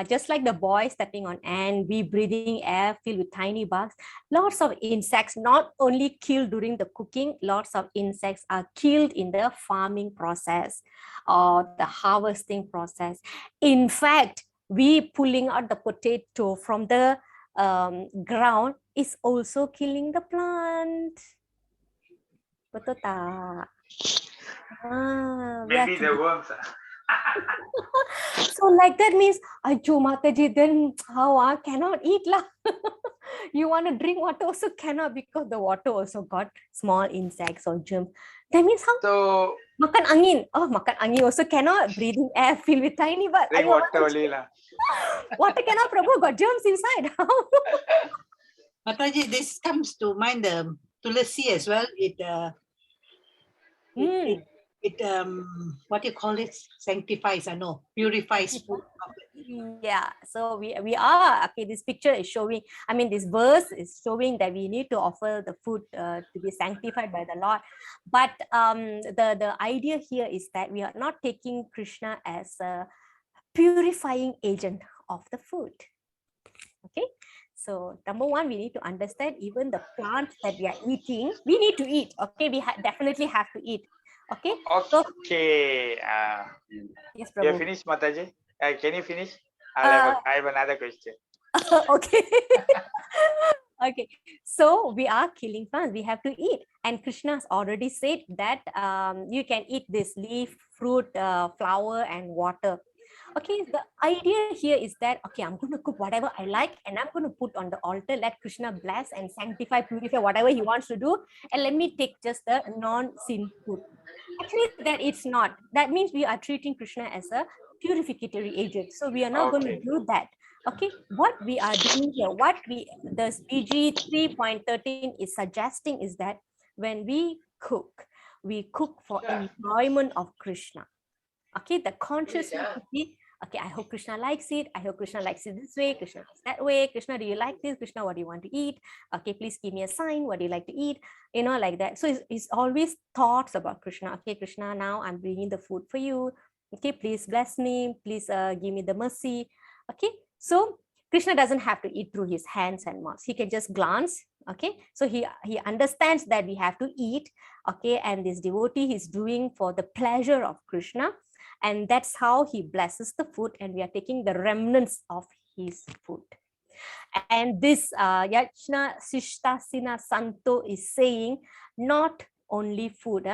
just like the boy stepping on ant, we breathing air filled with tiny bugs, lots of insects not only killed during the cooking, lots of insects are killed in the farming process or the harvesting process. In fact, we pulling out the potato from the ground is also killing the plant. Betul tak? Maybe the worms. So like that means, Ajo Mataji, then how cannot eat lah. You want to drink water also cannot because the water also got small insects or germs. That means how? So makan angin. Oh, makan angin also cannot. Breathing air filled with tiny bugs. drink water only lah. Water cannot, Prabhu, got germs inside. Mataji, this comes to mind the tulasi as well. It what do you call it? Sanctifies, purifies food. Yeah, so we are okay. This picture is showing, this verse is showing that we need to offer the food to be sanctified by the Lord. But the idea here is that we are not taking Krishna as a purifying agent of the food. Okay, so number one, we need to understand even the plants that we are eating, we need to eat. Okay, we definitely have to eat. Okay. Okay. Yes, You Prabhu. finished, Mataji? Can you finish? I have another question. Okay. Okay. So we are killing plants. We have to eat. And Krishna has already said that you can eat this leaf, fruit, flower, and water. Okay, the idea here is that, okay, I'm going to cook whatever I like and I'm going to put on the altar, let Krishna bless and sanctify, purify whatever he wants to do, and let me take just the non-sin food. Actually, that it's not. That means we are treating Krishna as a purificatory agent. So we are not going to do that. Okay, what we are doing here, the BG 3.13 is suggesting is that when we cook for enjoyment of Krishna. Okay, the consciousness should be, okay, I hope Krishna likes it. I hope Krishna likes it this way. Krishna likes that way. Krishna, do you like this? Krishna, what do you want to eat? Okay, please give me a sign. What do you like to eat? You know, like that. So it's always thoughts about Krishna. Okay, Krishna, now I'm bringing the food for you. Okay, please bless me. Please give me the mercy. Okay, so Krishna doesn't have to eat through his hands and mouths. He can just glance. Okay, so he understands that we have to eat. Okay, and this devotee is doing for the pleasure of Krishna. And that's how he blesses the food, and we are taking the remnants of his food. And this Yajna Sishtasina Santo is saying not only food.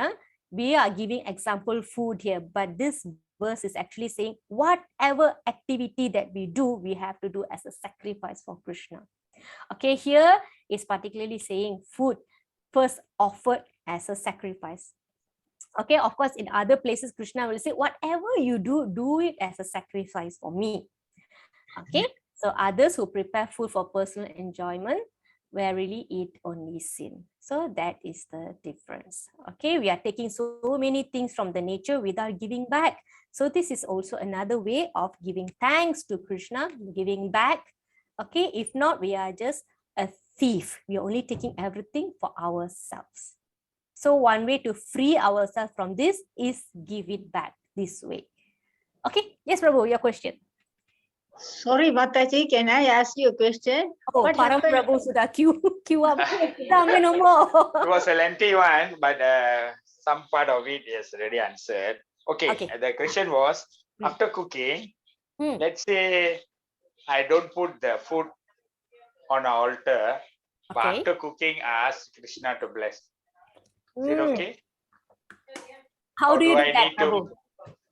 We are giving example food here, but this verse is actually saying whatever activity that we do, we have to do as a sacrifice for Krishna. Okay, here is particularly saying food first offered as a sacrifice. Okay, of course, in other places, Krishna will say, whatever you do, do it as a sacrifice for me. Okay, so others who prepare food for personal enjoyment, verily eat only sin. So that is the difference. Okay, we are taking so many things from the nature without giving back. So this is also another way of giving thanks to Krishna, giving back. Okay, if not, we are just a thief. We are only taking everything for ourselves. So one way to free ourselves from this is give it back this way. Okay, yes, Prabhu, your question. Sorry, Mataji, can I ask you a question? Oh, What Param happened? Prabhu sudah queue up. Dami no more. It was a lengthy one, but some part of it is already answered. Okay, the question was, after cooking, let's say I don't put the food on an altar, but after cooking, I ask Krishna to bless. Is it okay? How do you do that, Prabhu?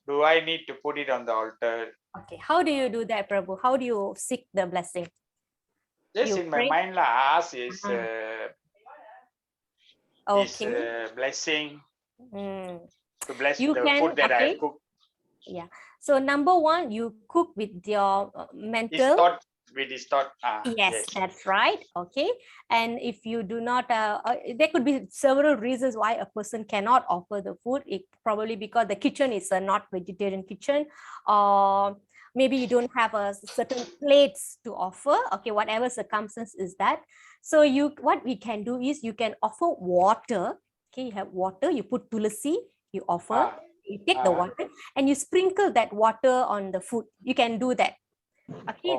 Do I need to put it on the altar? Okay, how do you do that, Prabhu? How do you seek the blessing? Just in my mind, I ask is blessing to bless the food that I cook. Yeah. So number one, you cook with your mental. With his thought. Yes, that's right. Okay. And if you do not, there could be several reasons why a person cannot offer the food. It probably because the kitchen is a not vegetarian kitchen, or maybe you don't have a certain plates to offer. Okay, whatever circumstance is that. So what we can do is you can offer water. Okay, you have water, you put tulasi, you offer, you take the water and you sprinkle that water on the food. You can do that. Okay,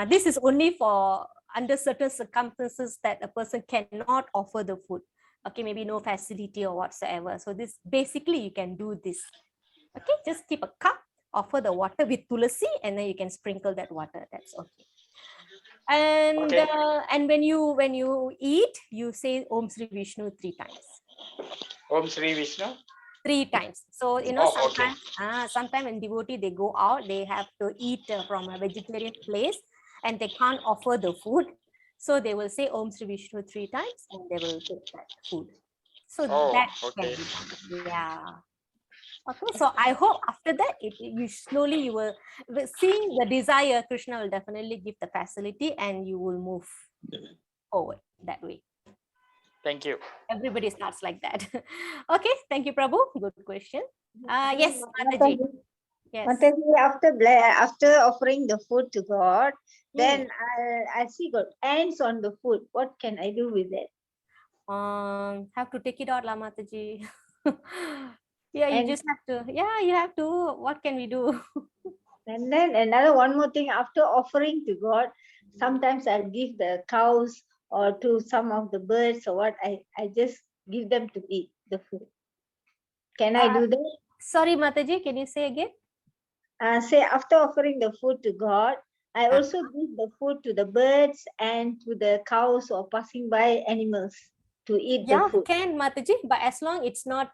this is only for under certain circumstances that a person cannot offer the food. Okay, maybe no facility or whatsoever. So this basically you can do this. Okay, just keep a cup, offer the water with tulasi, and then you can sprinkle that water. That's okay. And and when you eat, you say Om Sri Vishnu 3 times. Om Sri Vishnu? 3 times. So sometimes when devotee they go out, they have to eat from a vegetarian place and they can't offer the food. So they will say Om Sri Vishnu 3 times and they will take that food. So that can be done. Yeah. Okay, so I hope after that, you slowly you will seeing the desire, Krishna will definitely give the facility and you will move forward that way. Thank you. Everybody starts like that. Okay, thank you, Prabhu. Good question. Yes, Mataji. Yes. Mataji, after offering the food to God, then I see got ants on the food. What can I do with it? Have to take it out, la Mataji. Yeah, you just have to. Yeah, you have to. What can we do? And then one more thing. After offering to God, sometimes I'll give the cows or to some of the birds or what. I just give them to eat the food. Can I do that? Sorry, Mataji, can you say again? Say after offering the food to God, I also give the food to the birds and to the cows or passing by animals to eat the food. Yeah, can, Mataji, but as long it's not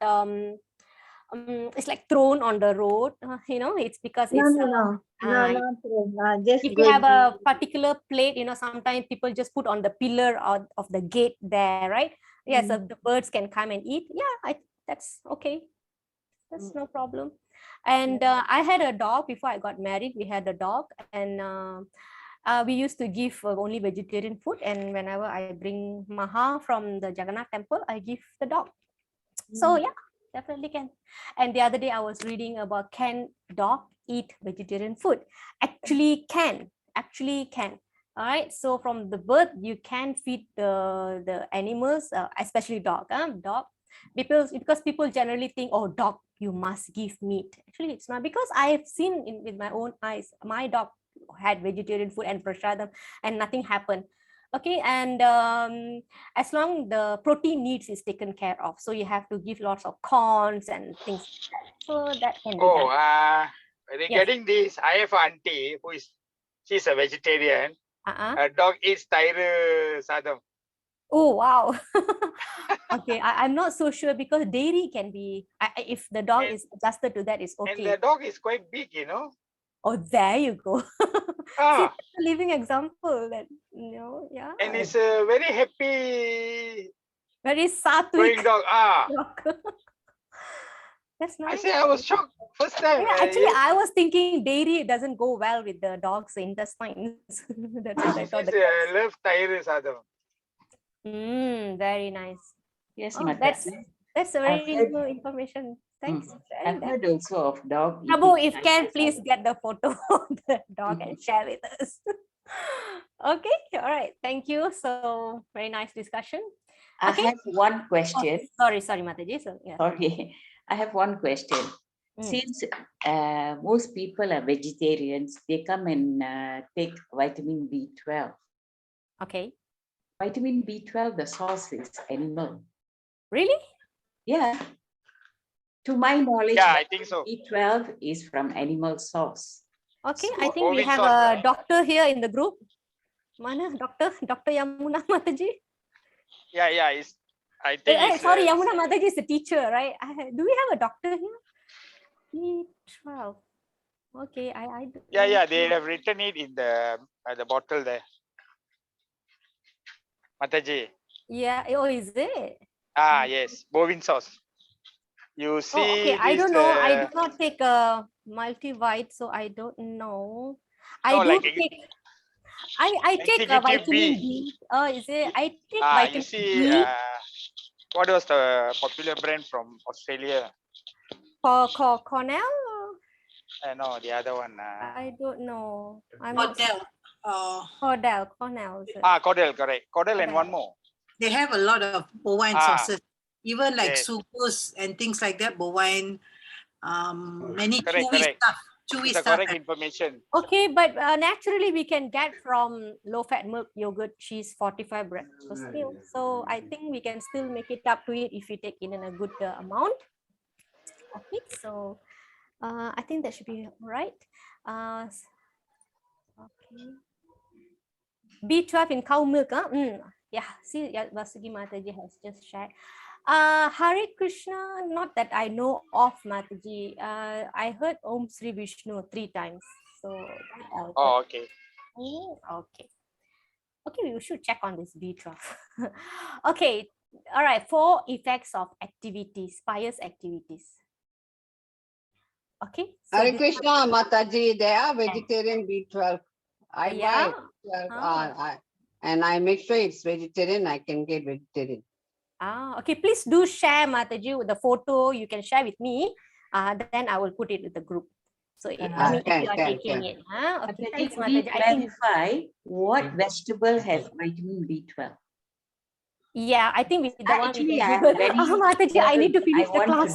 it's like thrown on the road, it's because it's not thrown. Just if you have a particular plate, sometimes people just put on the pillar of the gate there, right? Yeah, so the birds can come and eat. Yeah, that's okay. That's no problem. And I had a dog before I got married. We had a dog, and we used to give only vegetarian food. And whenever I bring Maha from the Jagannath temple, I give the dog. So yeah, definitely can. And the other day I was reading about, can dog eat vegetarian food? Actually can. All right. So from the birth, you can feed the animals, especially dog. Because people generally think, oh, dog, you must give meat. Actually, it's not, because I have seen with my own eyes. My dog had vegetarian food and prasadam, and nothing happened. Okay, and as long the protein needs is taken care of, so you have to give lots of corns and things like that. So that can be Oh, done. regarding this, I have an auntie she's a vegetarian. Her dog eats thair sadam. Oh wow. Okay, I'm not so sure, because dairy can be, if the dog is adjusted to that, it's okay. And the dog is quite big, Oh, there you go. See, that's a living example that, yeah. And it's a very happy, very satvic growing dog. dog. That's nice. I say I was shocked first time. Yeah, actually, I was thinking dairy doesn't go well with the dog's intestines. That's what I thought. I love thair sadam. Very nice. Yes, that's a very new information. Thanks. I've heard also of dog. Prabhu, if can, please get the photo of the dog and share with us. Okay, all right. Thank you. So very nice discussion. I have one question. Oh, sorry, Mataji. So, yeah. Sorry, I have one question. Since most people are vegetarians, they come and take vitamin B12. Okay. Vitamin B12, the source is animal. Really? Yeah. To my knowledge, yeah, I think so. B12 is from animal source. Okay, I think we have a doctor here in the group. Mana Dr. Yamuna Mataji? Yeah, I think. Sorry, Yamuna Mataji is the teacher, right? Do we have a doctor here? B12. Okay, Yeah, they have written it in the bottle there. Mataji. Yeah, oh, is it? Yes, bovine sauce. You see, okay. I don't know. I do not take a multivite, so I don't know. I take a vitamin B. Oh, is it? I take vitamin you see, B. what was the popular brand from Australia? Cornell? No, the other one. I don't know. Cordell. Cornell. Cordell, correct. Cordell and one more. They have a lot of bovine sauces, even like supers and things like that. Bovine, many chewy stuff. It's the correct information. Okay, but naturally we can get from low-fat milk, yogurt, cheese, 45 breakfast meal. So I think we can still make it up to it if we take in a good amount. Okay, so I think that should be right. Okay. B12 in cow milk. Yeah, see, Vasugi Mataji has just shared. Hare Krishna, not that I know of, Mataji. I heard Om Sri Vishnu 3 times. So, okay. Okay. Okay, we should check on this B12. Okay, all right. 4 effects of activities, pious activities. Okay. So Hare Krishna, Mataji, they are vegetarian B12. I buy 12, and I make sure it's vegetarian. I can get vegetarian. Okay. Please do share, Mataji, with the photo. You can share with me. Then I will put it with the group. So if you are taking it. Okay. Thanks, Mataji. Clarify what vegetable has vitamin B12. Yeah, I think the one we can Google. Mataji, I need to finish the class.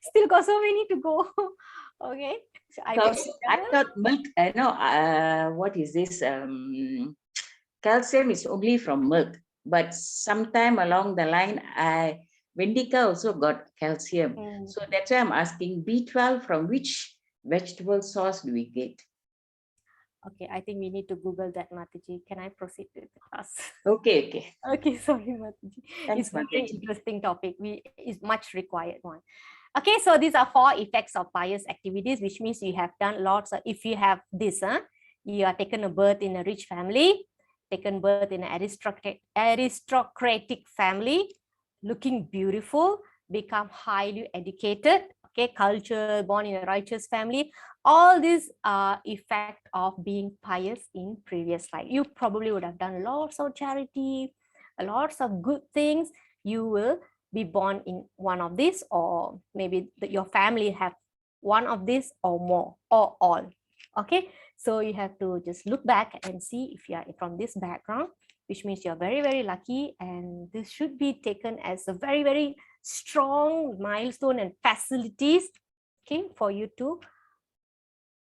Still got so many to go. Okay. So I thought milk. What is this? Calcium is only from milk, but sometime along the line, Vendika also got calcium. So that's why I'm asking B12 from which vegetable source do we get? Okay, I think we need to Google that, Mataji. Can I proceed with the class? Okay. Okay, sorry, Mataji. It's a very interesting topic. It's much required one. Okay, so these are 4 effects of pious activities, which means you have done lots of, if you have this, you are taken a birth in a rich family, taken birth in an aristocratic family, looking beautiful, become highly educated, okay, culture, born in a righteous family. All these are effect of being pious in previous life. You probably would have done lots of charity, lots of good things. You will be born in one of these, or maybe your family have one of these or more or all. Okay, so you have to just look back and see if you are from this background, which means you're very, very lucky, and this should be taken as a very, very strong milestone and facilities, okay, for you to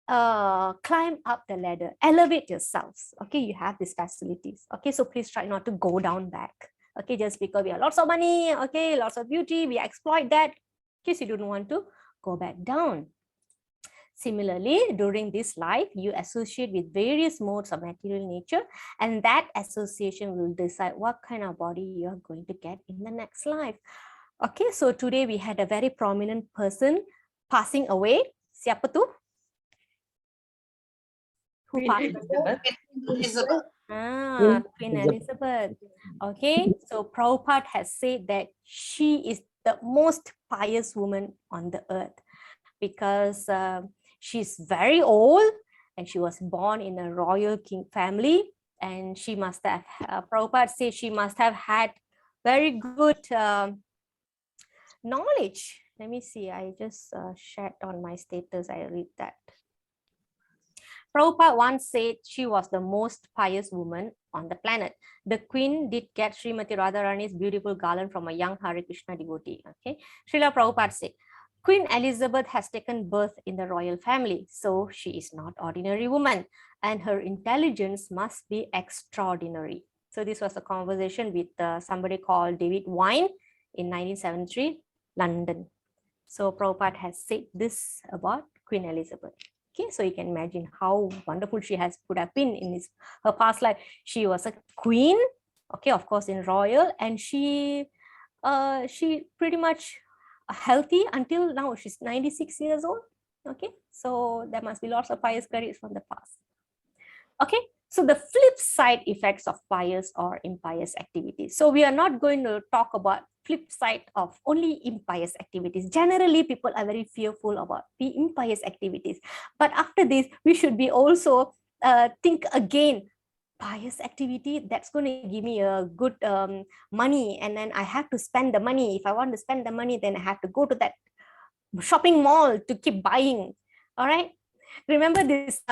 climb up the ladder, elevate yourselves. Okay, you have these facilities. Okay, so please try not to go down back. Okay, just because we have lots of money, okay, lots of beauty, we exploit that. In case you don't want to go back down. Similarly, during this life, you associate with various modes of material nature, and that association will decide what kind of body you are going to get in the next life. Okay, so today we had a very prominent person passing away. Siapa tu? Who Queen passed away? Elizabeth. Queen Elizabeth. Okay, so Prabhupada has said that she is the most pious woman on the earth, because she's very old and she was born in a royal king family, and she must have, Prabhupada says she must have had very good knowledge. Let me see, I just shared on my status, I read that. Prabhupada once said she was the most pious woman on the planet. The queen did get Srimati Radharani's beautiful garland from a young Hare Krishna devotee. Okay, Srila Prabhupada said, Queen Elizabeth has taken birth in the royal family, so she is not ordinary woman, and her intelligence must be extraordinary. So this was a conversation with somebody called David Wine in 1973, London. So Prabhupada has said this about Queen Elizabeth. Okay, so you can imagine how wonderful she could have been in her past life. She was a queen, okay, of course in royal, and she pretty much healthy until now. She's 96 years old. Okay, so there must be lots of pious credits from the past. Okay, so the flip side effects of pious or impious activities. So we are not going to talk about flip side of only impious activities. Generally, people are very fearful about the impious activities. But after this, we should be also think again, pious activity that's going to give me a good money, and then I have to spend the money. If I want to spend the money, then I have to go to that shopping mall to keep buying. All right, remember this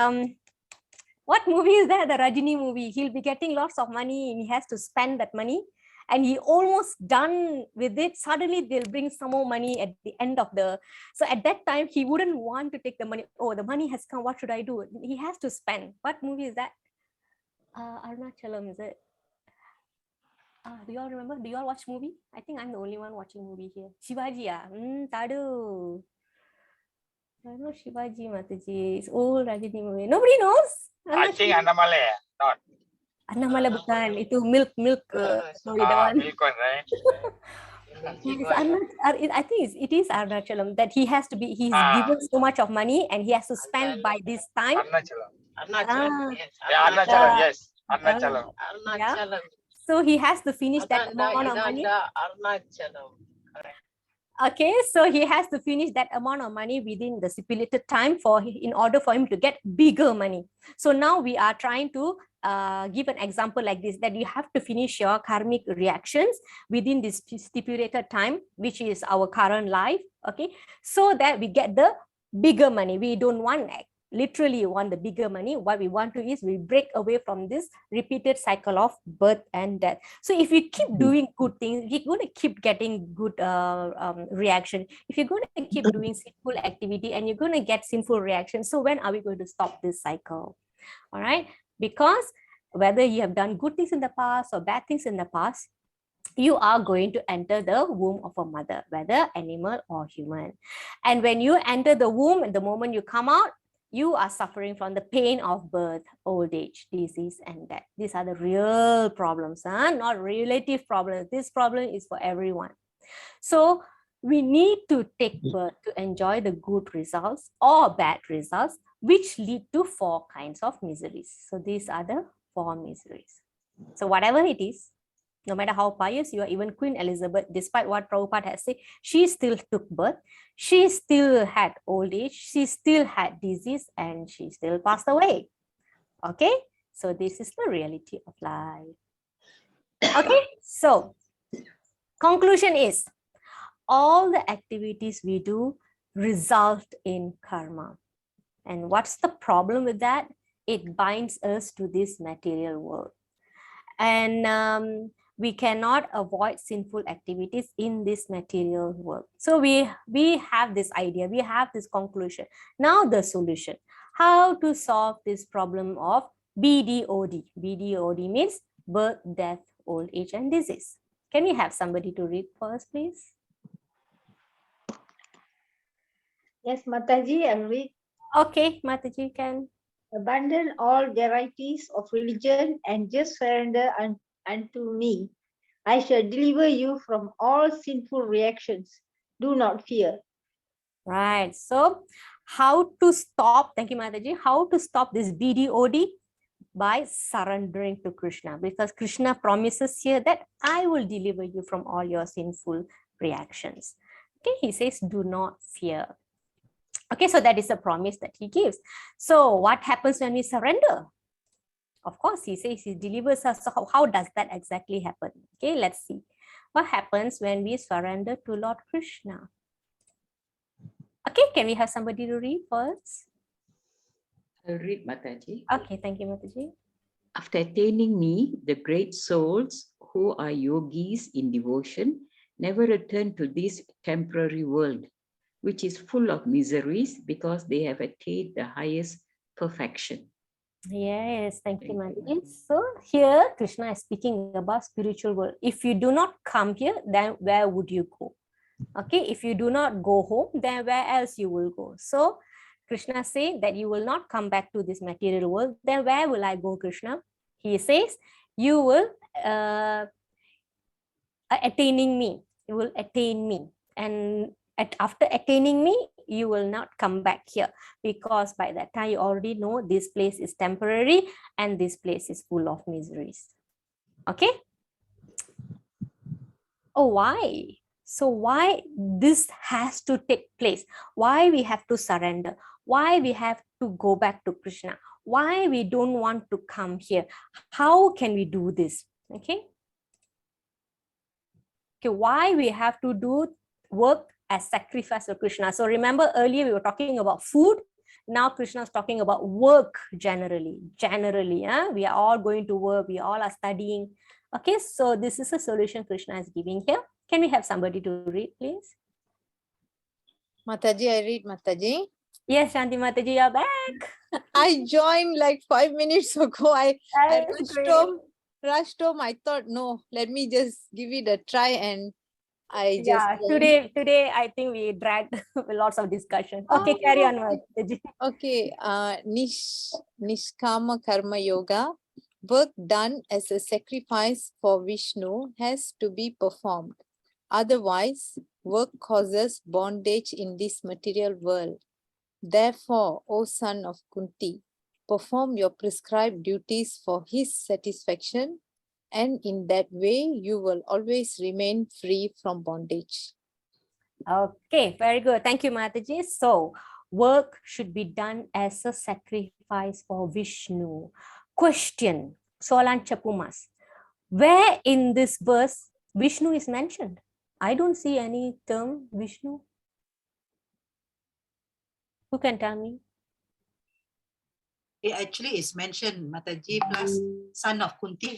what movie is that? The Rajini movie. He'll be getting lots of money and he has to spend that money, and he almost done with it. Suddenly they'll bring some more money at the end of the, so at that time he wouldn't want to take the money. Oh, the money has come, what should I do? He has to spend. What movie is that? Arunachalam, is it? Do you all remember? Do you all watch movie? I think I'm the only one watching movie here. Shivaji, Tadu. I know Shivaji Mataji. It's old Rajini movie. Nobody knows. I think Annamalai, not. Annamalai bukan. Itu milk. Sorry, that one. Milk one, right? I think it is Arunachalam, that he has to be, he's given so much of money and he has to spend by this time. Arnachalam, yes. Arnachalam. Yeah. So he has to finish that amount of money. Okay, so he has to finish that amount of money within the stipulated time in order for him to get bigger money. So now we are trying to give an example like this, that you have to finish your karmic reactions within this stipulated time, which is our current life. Okay, so that we get the bigger money. We don't want literally want the bigger money. What we want to is we break away from this repeated cycle of birth and death. So if you keep doing good things, you're going to keep getting good reaction. If you're going to keep doing sinful activity and you're going to get sinful reaction, so when are we going to stop this cycle? All right, because whether you have done good things in the past or bad things in the past, you are going to enter the womb of a mother, whether animal or human. And when you enter the womb, the moment you come out, you are suffering from the pain of birth, old age, disease, and death. These are the real problems, not relative problems. This problem is for everyone. So we need to take birth to enjoy the good results or bad results, which lead to 4 kinds of miseries. So these are the 4 miseries. So whatever it is, No matter how pious you are, even Queen Elizabeth, despite what Prabhupada has said, she still took birth, she still had old age, she still had disease, and she still passed away. Okay, so this is the reality of life. Okay, so conclusion is, all the activities we do result in karma. And what's the problem with that? It binds us to this material world. And we cannot avoid sinful activities in this material world. So we have this idea, we have this conclusion. Now the solution. How to solve this problem of BDOD? BDOD means birth, death, old age, and disease. Can we have somebody to read for us, please? Yes, Mataji, I'll read. Okay, Mataji, can. Abandon all varieties of religion and just surrender unto me. I shall deliver you from all sinful reactions. Do not fear. Right. So how to stop, thank you, Mataji, how to stop this BDOD? By surrendering to Krishna, because Krishna promises here that I will deliver you from all your sinful reactions. Okay, he says, do not fear. Okay, so that is a promise that he gives. So what happens when we surrender? Of course, he says he delivers us. So how does that exactly happen? Okay, let's see. What happens when we surrender to Lord Krishna? Okay, can we have somebody to read first? I'll read, Mataji. Okay, thank you, Mataji. After attaining me, the great souls who are yogis in devotion never return to this temporary world, which is full of miseries because they have attained the highest perfection. Yes, thank you, Mataji. So here Krishna is speaking about spiritual world. If you do not come here, then where would you go? Okay, if you do not go home, then where else you will go? So Krishna says that you will not come back to this material world. Then where will I go, Krishna? He says, you will attaining me. You will attain me. And after attaining me, you will not come back here, because by that time you already know this place is temporary and this place is full of miseries. Okay. Oh, why? So why this has to take place? Why we have to surrender? Why we have to go back to Krishna? Why we don't want to come here? How can we do this? Okay. Okay, why we have to do work as sacrifice to Krishna? So remember earlier we were talking about food. Now Krishna is talking about work generally. We are all going to work. We all are studying. Okay, so this is a solution Krishna is giving here. Can we have somebody to read, please? Mataji, I read, Mataji. Yes, Shanti Mataji, you're back. I joined like 5 minutes ago. I rushed home. I thought, no, let me just give it a try, and I just today I think we dragged lots of discussion. Okay, carry on, Mataji. Okay, Nishkama Karma Yoga. Work done as a sacrifice for Vishnu has to be performed. Otherwise, work causes bondage in this material world. Therefore, O son of Kunti, perform your prescribed duties for his satisfaction, and in that way you will always remain free from bondage. Okay, very good. Thank you, Mataji. So, work should be done as a sacrifice for Vishnu. Question, Solan Chapumas. Where in this verse Vishnu is mentioned? I don't see any term Vishnu. Who can tell me? It actually is mentioned, Mataji plus son of Kunti.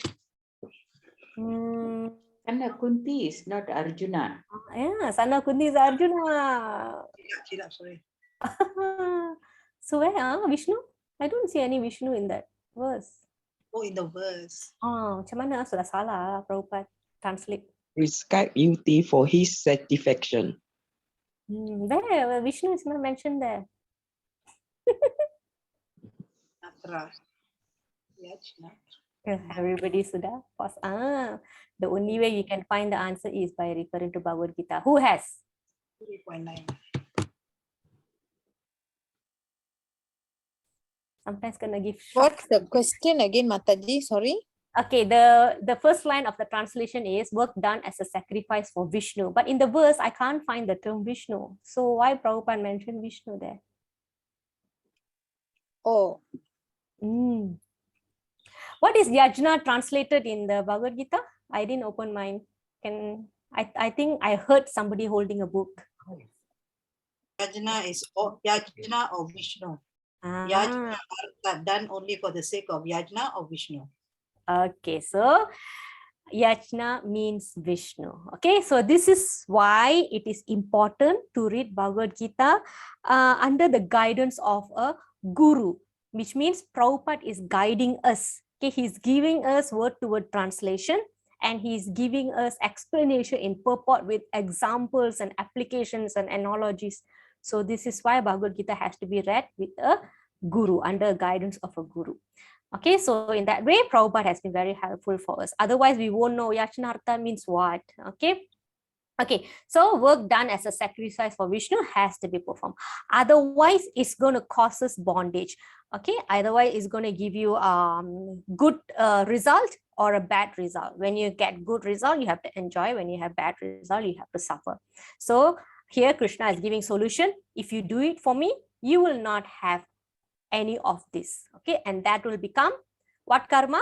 Son of Kunti is not Arjuna. Yeah, son of Kunti is Arjuna. Chila, sorry. So where Vishnu? I don't see any Vishnu in that verse. Oh, in the verse. Macam mana? Sudah salah Prabhupada translate. Prescribe duty for his satisfaction. There, Vishnu is not mentioned there. Everybody sudah pause. The only way you can find the answer is by referring to Bhagavad Gita. Who has? 3.9. Sometimes gonna give. What's the question again, Mataji? Sorry. Okay, the first line of the translation is work done as a sacrifice for Vishnu. But in the verse, I can't find the term Vishnu. So why Prabhupada mentioned Vishnu there? Oh, What is yajna translated in the Bhagavad Gita? I didn't open mine. I think I heard somebody holding a book. Yajna is Yajna or Vishnu. Ah. Yajna are done only for the sake of Yajna or Vishnu. Okay, so Yajna means Vishnu. Okay, so this is why it is important to read Bhagavad Gita under the guidance of a guru, which means Prabhupada is guiding us. Okay, he's giving us word-to-word translation, and he's giving us explanation in purport with examples and applications and analogies. So this is why Bhagavad Gita has to be read with a guru, under guidance of a guru. Okay, so in that way, Prabhupada has been very helpful for us. Otherwise, we won't know Yajnartha means what. Okay, so work done as a sacrifice for Vishnu has to be performed. Otherwise, it's going to cause us bondage. Okay, otherwise, it's going to give you good result or a bad result. When you get good result, you have to enjoy. When you have bad result, you have to suffer. So here, Krishna is giving solution. If you do it for me, you will not have any of this. Okay, and that will become what karma?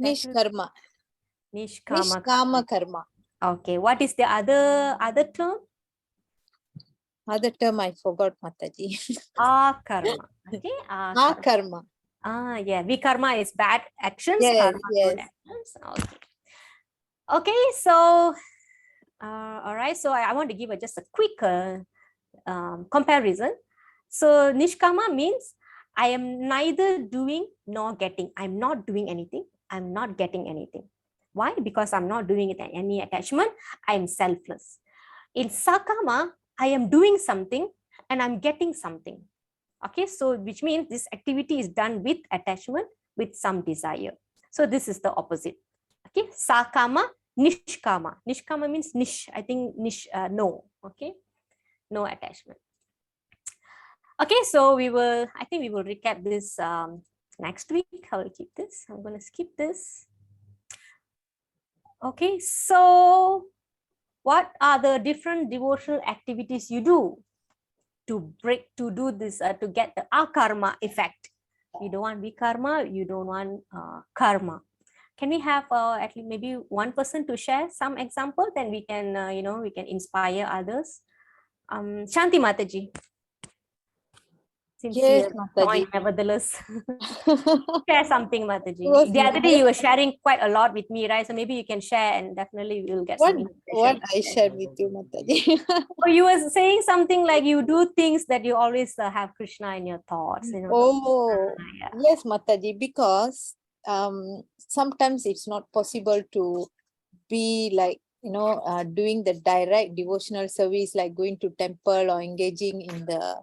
Nishkarma. Nishkama karma. Okay, what is the other term? Other term I forgot, Mataji. Akarma. Okay, Akarma. Yeah, vikarma is bad actions, Yes, karma good yes. actions. Okay, so all right, so I want to give just a quick comparison. So nishkama means I am neither doing nor getting. I'm not doing anything. I'm not getting anything. Why? Because I'm not doing it any attachment. I'm selfless. In sakama, I am doing something and I'm getting something. Okay, so which means this activity is done with attachment, with some desire. So this is the opposite. Okay, sakama, nishkama. Nishkama means nish. I think nish, no. Okay, no attachment. Okay, so I think we will recap this next week. I will keep this. I'm going to skip this. Okay, so what are the different devotional activities you do to do this, to get the akarma effect? You don't want vikarma, you don't want karma. Can we have at least maybe one person to share some example? Then we can, we can inspire others. Shanti Mataji. Since Yes, you Mataji. joined, nevertheless. Share something, Mataji. Was The other day nice. you were sharing quite a lot with me, right? So maybe you can share and definitely we'll get some inspiration. What I shared with you, Mataji. Or you were saying something like you do things that you always have Krishna in your thoughts. Oh, Yeah. yes, Mataji, because sometimes it's not possible to be like, doing the direct devotional service, like going to temple or engaging in the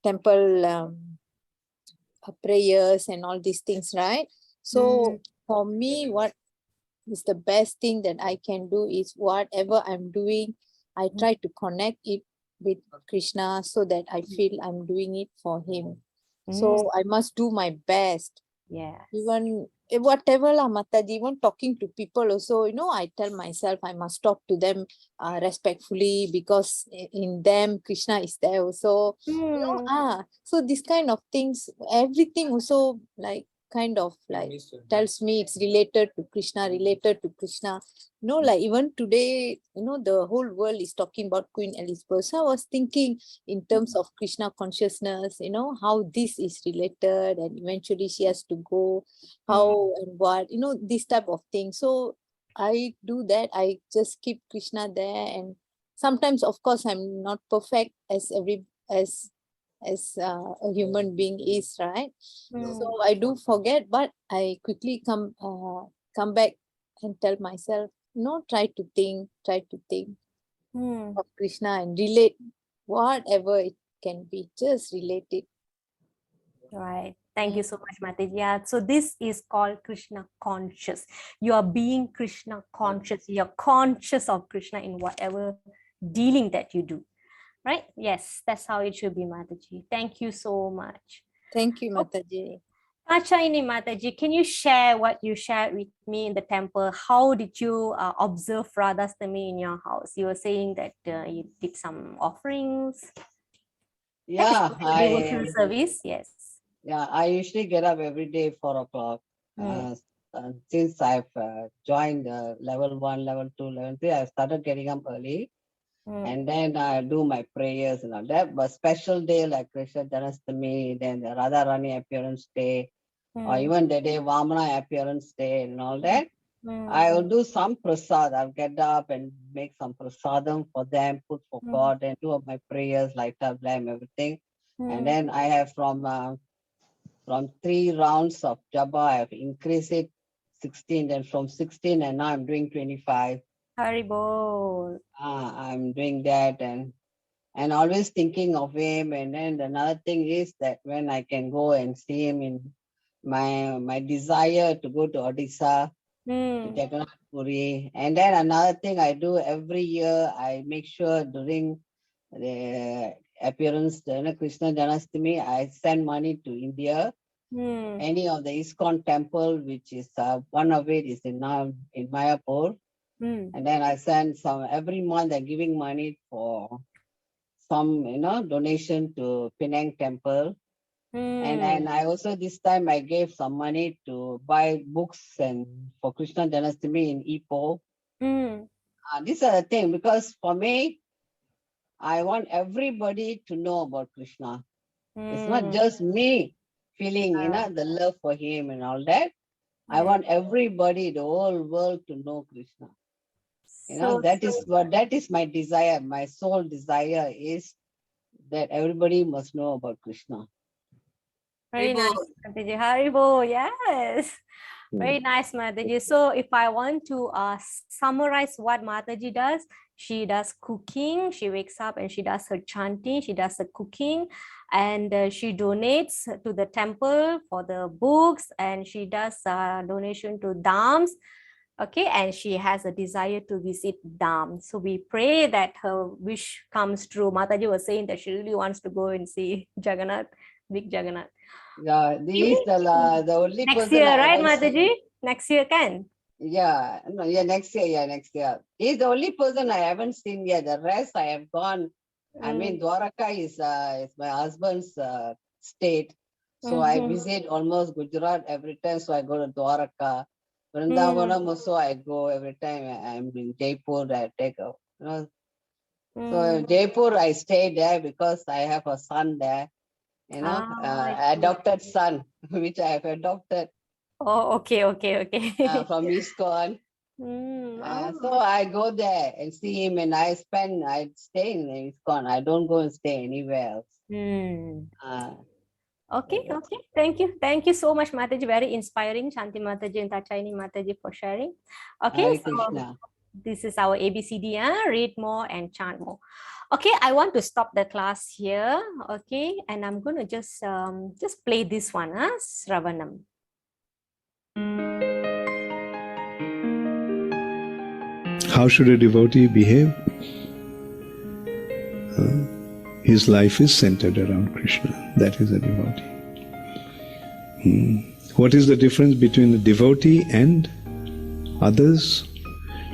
temple prayers and all these things, right? So for me, what is the best thing that I can do is whatever I'm doing, I try to connect it with Krishna so that I feel I'm doing it for him. So I must do my best. Yeah. Even whatever lah, Mataji, even talking to people also, I tell myself I must talk to them respectfully, because in them Krishna is there also. So this kind of things, everything also like kind of like tells me it's related to Krishna. Like even today, the whole world is talking about Queen Elizabeth. So I was thinking in terms of Krishna consciousness, how this is related, and eventually she has to go, how and what, this type of thing. So I do that. I just keep Krishna there, and sometimes, of course, I'm not perfect as a human being is, right? So I do forget, but I quickly come back and tell myself, try to think of Krishna and relate whatever it can be, just relate it. Right. Thank you so much, Mataji. Yeah. So this is called Krishna conscious. You are being Krishna conscious. You're conscious of Krishna in whatever dealing that you do. Right? Yes, that's how it should be, Mataji. Thank you so much. Thank you, Mataji. Achaini Mataji, can you share what you shared with me in the temple? How did you observe Radhastami in your house? You were saying that you did some offerings. Yeah, Devotional service, yes. Yeah, I usually get up every day 4 o'clock. Since I've joined level 1, level 2, level 3, I started getting up early. And then I do my prayers and all that. But special day like Krishna Janastami, then the Radharani appearance day, or even the day Vamana appearance day and all that, I will do some prasad. I'll get up and make some prasadam for them, put for God, and do my prayers, light up lamp, everything. And then I have from 3 rounds of japa, I have increased it 16. Then from 16, and now I'm doing 25. Haribol. I'm doing that and always thinking of him. And then another thing is that when I can go and see him in my desire to go to Odisha, to Jagannath Puri. And then another thing I do every year, I make sure during the appearance, Krishna Janastami, I send money to India. Any of the ISKCON temple, which is one of it is in Mayapur. And then I send some every month. I'm giving money for some donation to Penang temple. And then I also this time I gave some money to buy books and for Krishna Janastami in Ipoh. These are the thing, because for me, I want everybody to know about Krishna. It's not just me feeling the love for him and all that. I want everybody, the whole world, to know Krishna. That is my desire. My sole desire is that everybody must know about Krishna. Very nice, Mataji. Haribo, yes. Very nice, Mataji. So if I want to summarize what Mataji does, she does cooking. She wakes up and she does her chanting. She does the cooking, and she donates to the temple for the books, and she does donation to dhams. Okay, and she has a desire to visit Dham. So we pray that her wish comes true. Mataji was saying that she really wants to go and see Jagannath, big Jagannath. Yeah, this is the only next person year, I right, haven't Mataji? seen. Next year, can? Yeah, no, yeah, next year, yeah, next year. He's the only person I haven't seen yet. The rest I have gone. I mean, Dwaraka is my husband's state. So I visit almost Gujarat every time. So I go to Dwaraka. Vrindavanam also I go every time. I'm in Jaipur. I take a, So Jaipur, I stay there because I have a son there. Adopted son, which I have adopted. Oh, okay. From ISKCON. So I go there and see him, and I stay in ISKCON. I don't go and stay anywhere else. Okay. Thank you so much, Mataji. Very inspiring, Shanti Mataji and Tachaini Mataji, for sharing. Okay, Hare so Krishna. this is our ABCD, read more and chant more. Okay, I want to stop the class here. Okay, and I'm going to just play this one, Sravanam. How should a devotee behave? His life is centered around Krishna. That is a devotee. What is the difference between a devotee and others?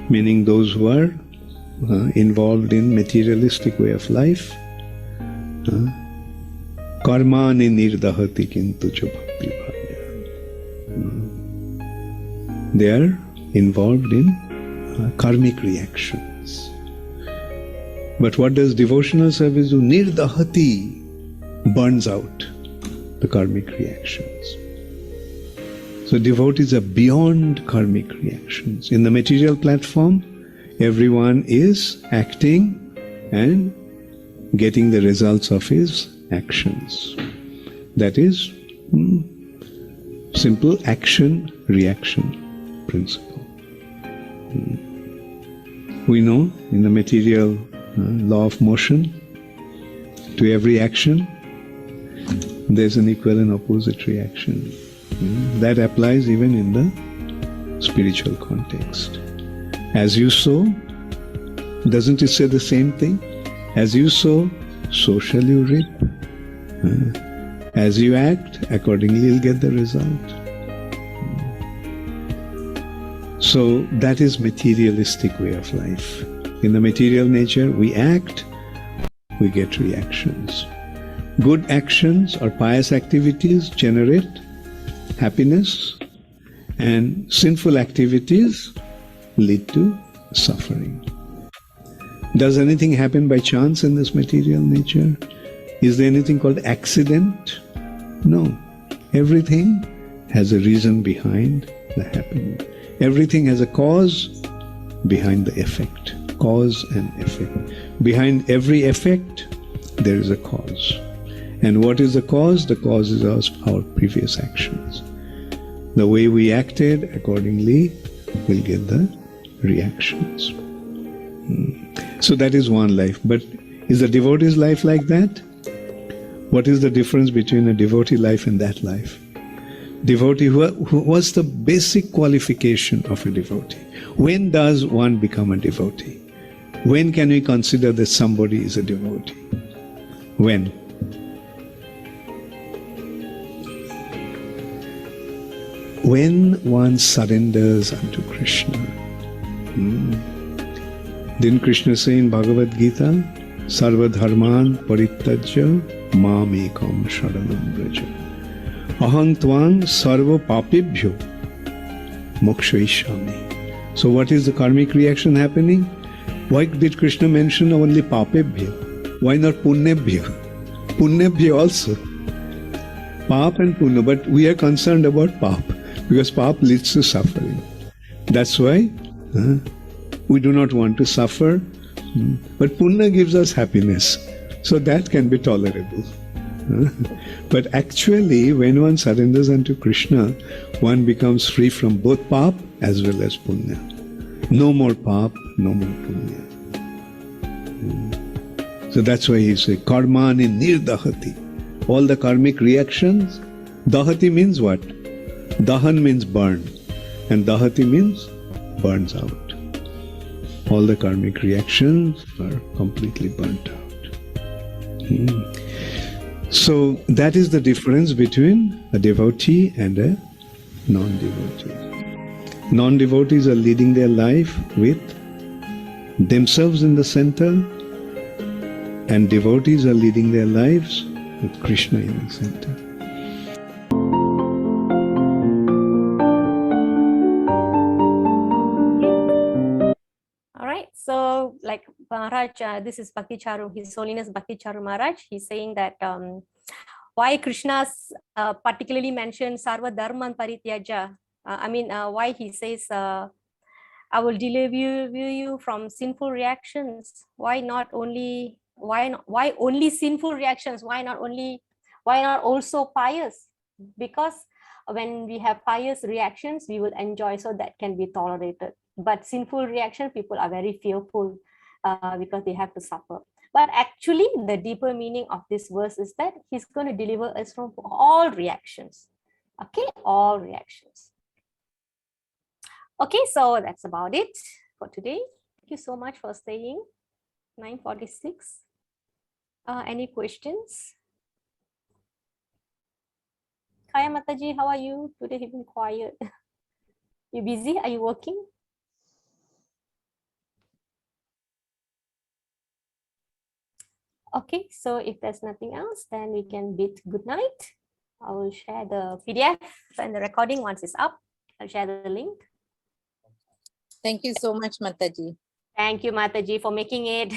Meaning those who are involved in materialistic way of life. Karmani nirdahati kintu cha bhakti bhaya. They are involved in karmic reactions. But what does devotional service do? Nirdahati, burns out the karmic reactions. So devotees are beyond karmic reactions. In the material platform, everyone is acting and getting the results of his actions. That is simple action-reaction principle. We know in the material law of motion, to every action, there's an equal and opposite reaction. That applies even in the spiritual context. As you sow, doesn't it say the same thing? As you sow, so shall you reap. As you act, accordingly you'll get the result. So that is materialistic way of life. In the material nature, we act, we get reactions. Good actions or pious activities generate happiness, and sinful activities lead to suffering. Does anything happen by chance in this material nature? Is there anything called accident? No. Everything has a reason behind the happening. Everything has a cause behind the effect. Cause and effect. Behind every effect, there is a cause. And what is the cause? The cause is our previous actions. The way we acted, accordingly, we'll get the reactions. So that is one life. But is the devotee's life like that? What is the difference between a devotee life and that life? Devotee, what's the basic qualification of a devotee? When does one become a devotee? When can we consider that somebody is a devotee? When? When one surrenders unto Krishna. Didn't Krishna say in Bhagavad Gita, Sarva dharman parityajya mam ekam sharanam vraja. Aham tvang sarva papebhyo mokshayishami. So what is the karmic reaction happening? Why did Krishna mention only papebhyo? Why not punyebhyo? Punyebhyo also. Pap and punya, but we are concerned about pap because pap leads to suffering. That's why we do not want to suffer. But punya gives us happiness. So that can be tolerable. But actually, when one surrenders unto Krishna, one becomes free from both pap as well as punya. No more pap, no more punya. So that's why he says, karmani nirdahati. All the karmic reactions, dahati means what? Dahan means burn, and dahati means burns out. All the karmic reactions are completely burnt out. So that is the difference between a devotee and a non-devotee. Non-devotees are leading their life with themselves in the center, and devotees are leading their lives with Krishna in the center. All right, so like Maharaj, this is Bhakti Charu, His Holiness Bhakti Charu Maharaj. He's saying that why Krishna's particularly mentioned Sarva Dharman Parityaja. Why he says, I will deliver you from sinful reactions. Why only sinful reactions? Why not also pious? Because when we have pious reactions, we will enjoy, so that can be tolerated. But sinful reaction, people are very fearful because they have to suffer. But actually, the deeper meaning of this verse is that he's going to deliver us from all reactions. Okay, all reactions. Okay, so that's about it for today. Thank you so much for staying. 9:46. Any questions? Kaya Mataji, how are you? Today you've been quiet. You busy? Are you working? Okay, so if there's nothing else, then we can bid good night. I will share the PDF and the recording once it's up. I'll share the link. Thank you so much, Mataji. Thank you, Mataji, for making it.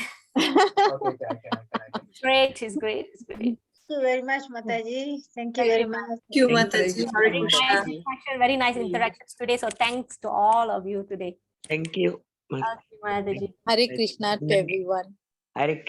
Great, it's great, it's great. Thank you very much, Mataji. Thank you very much. Thank you, Mataji. Very nice interaction, very nice interactions today. So thanks to all of you today. Thank you. Okay, Mataji. Hare Krishna to everyone. Hare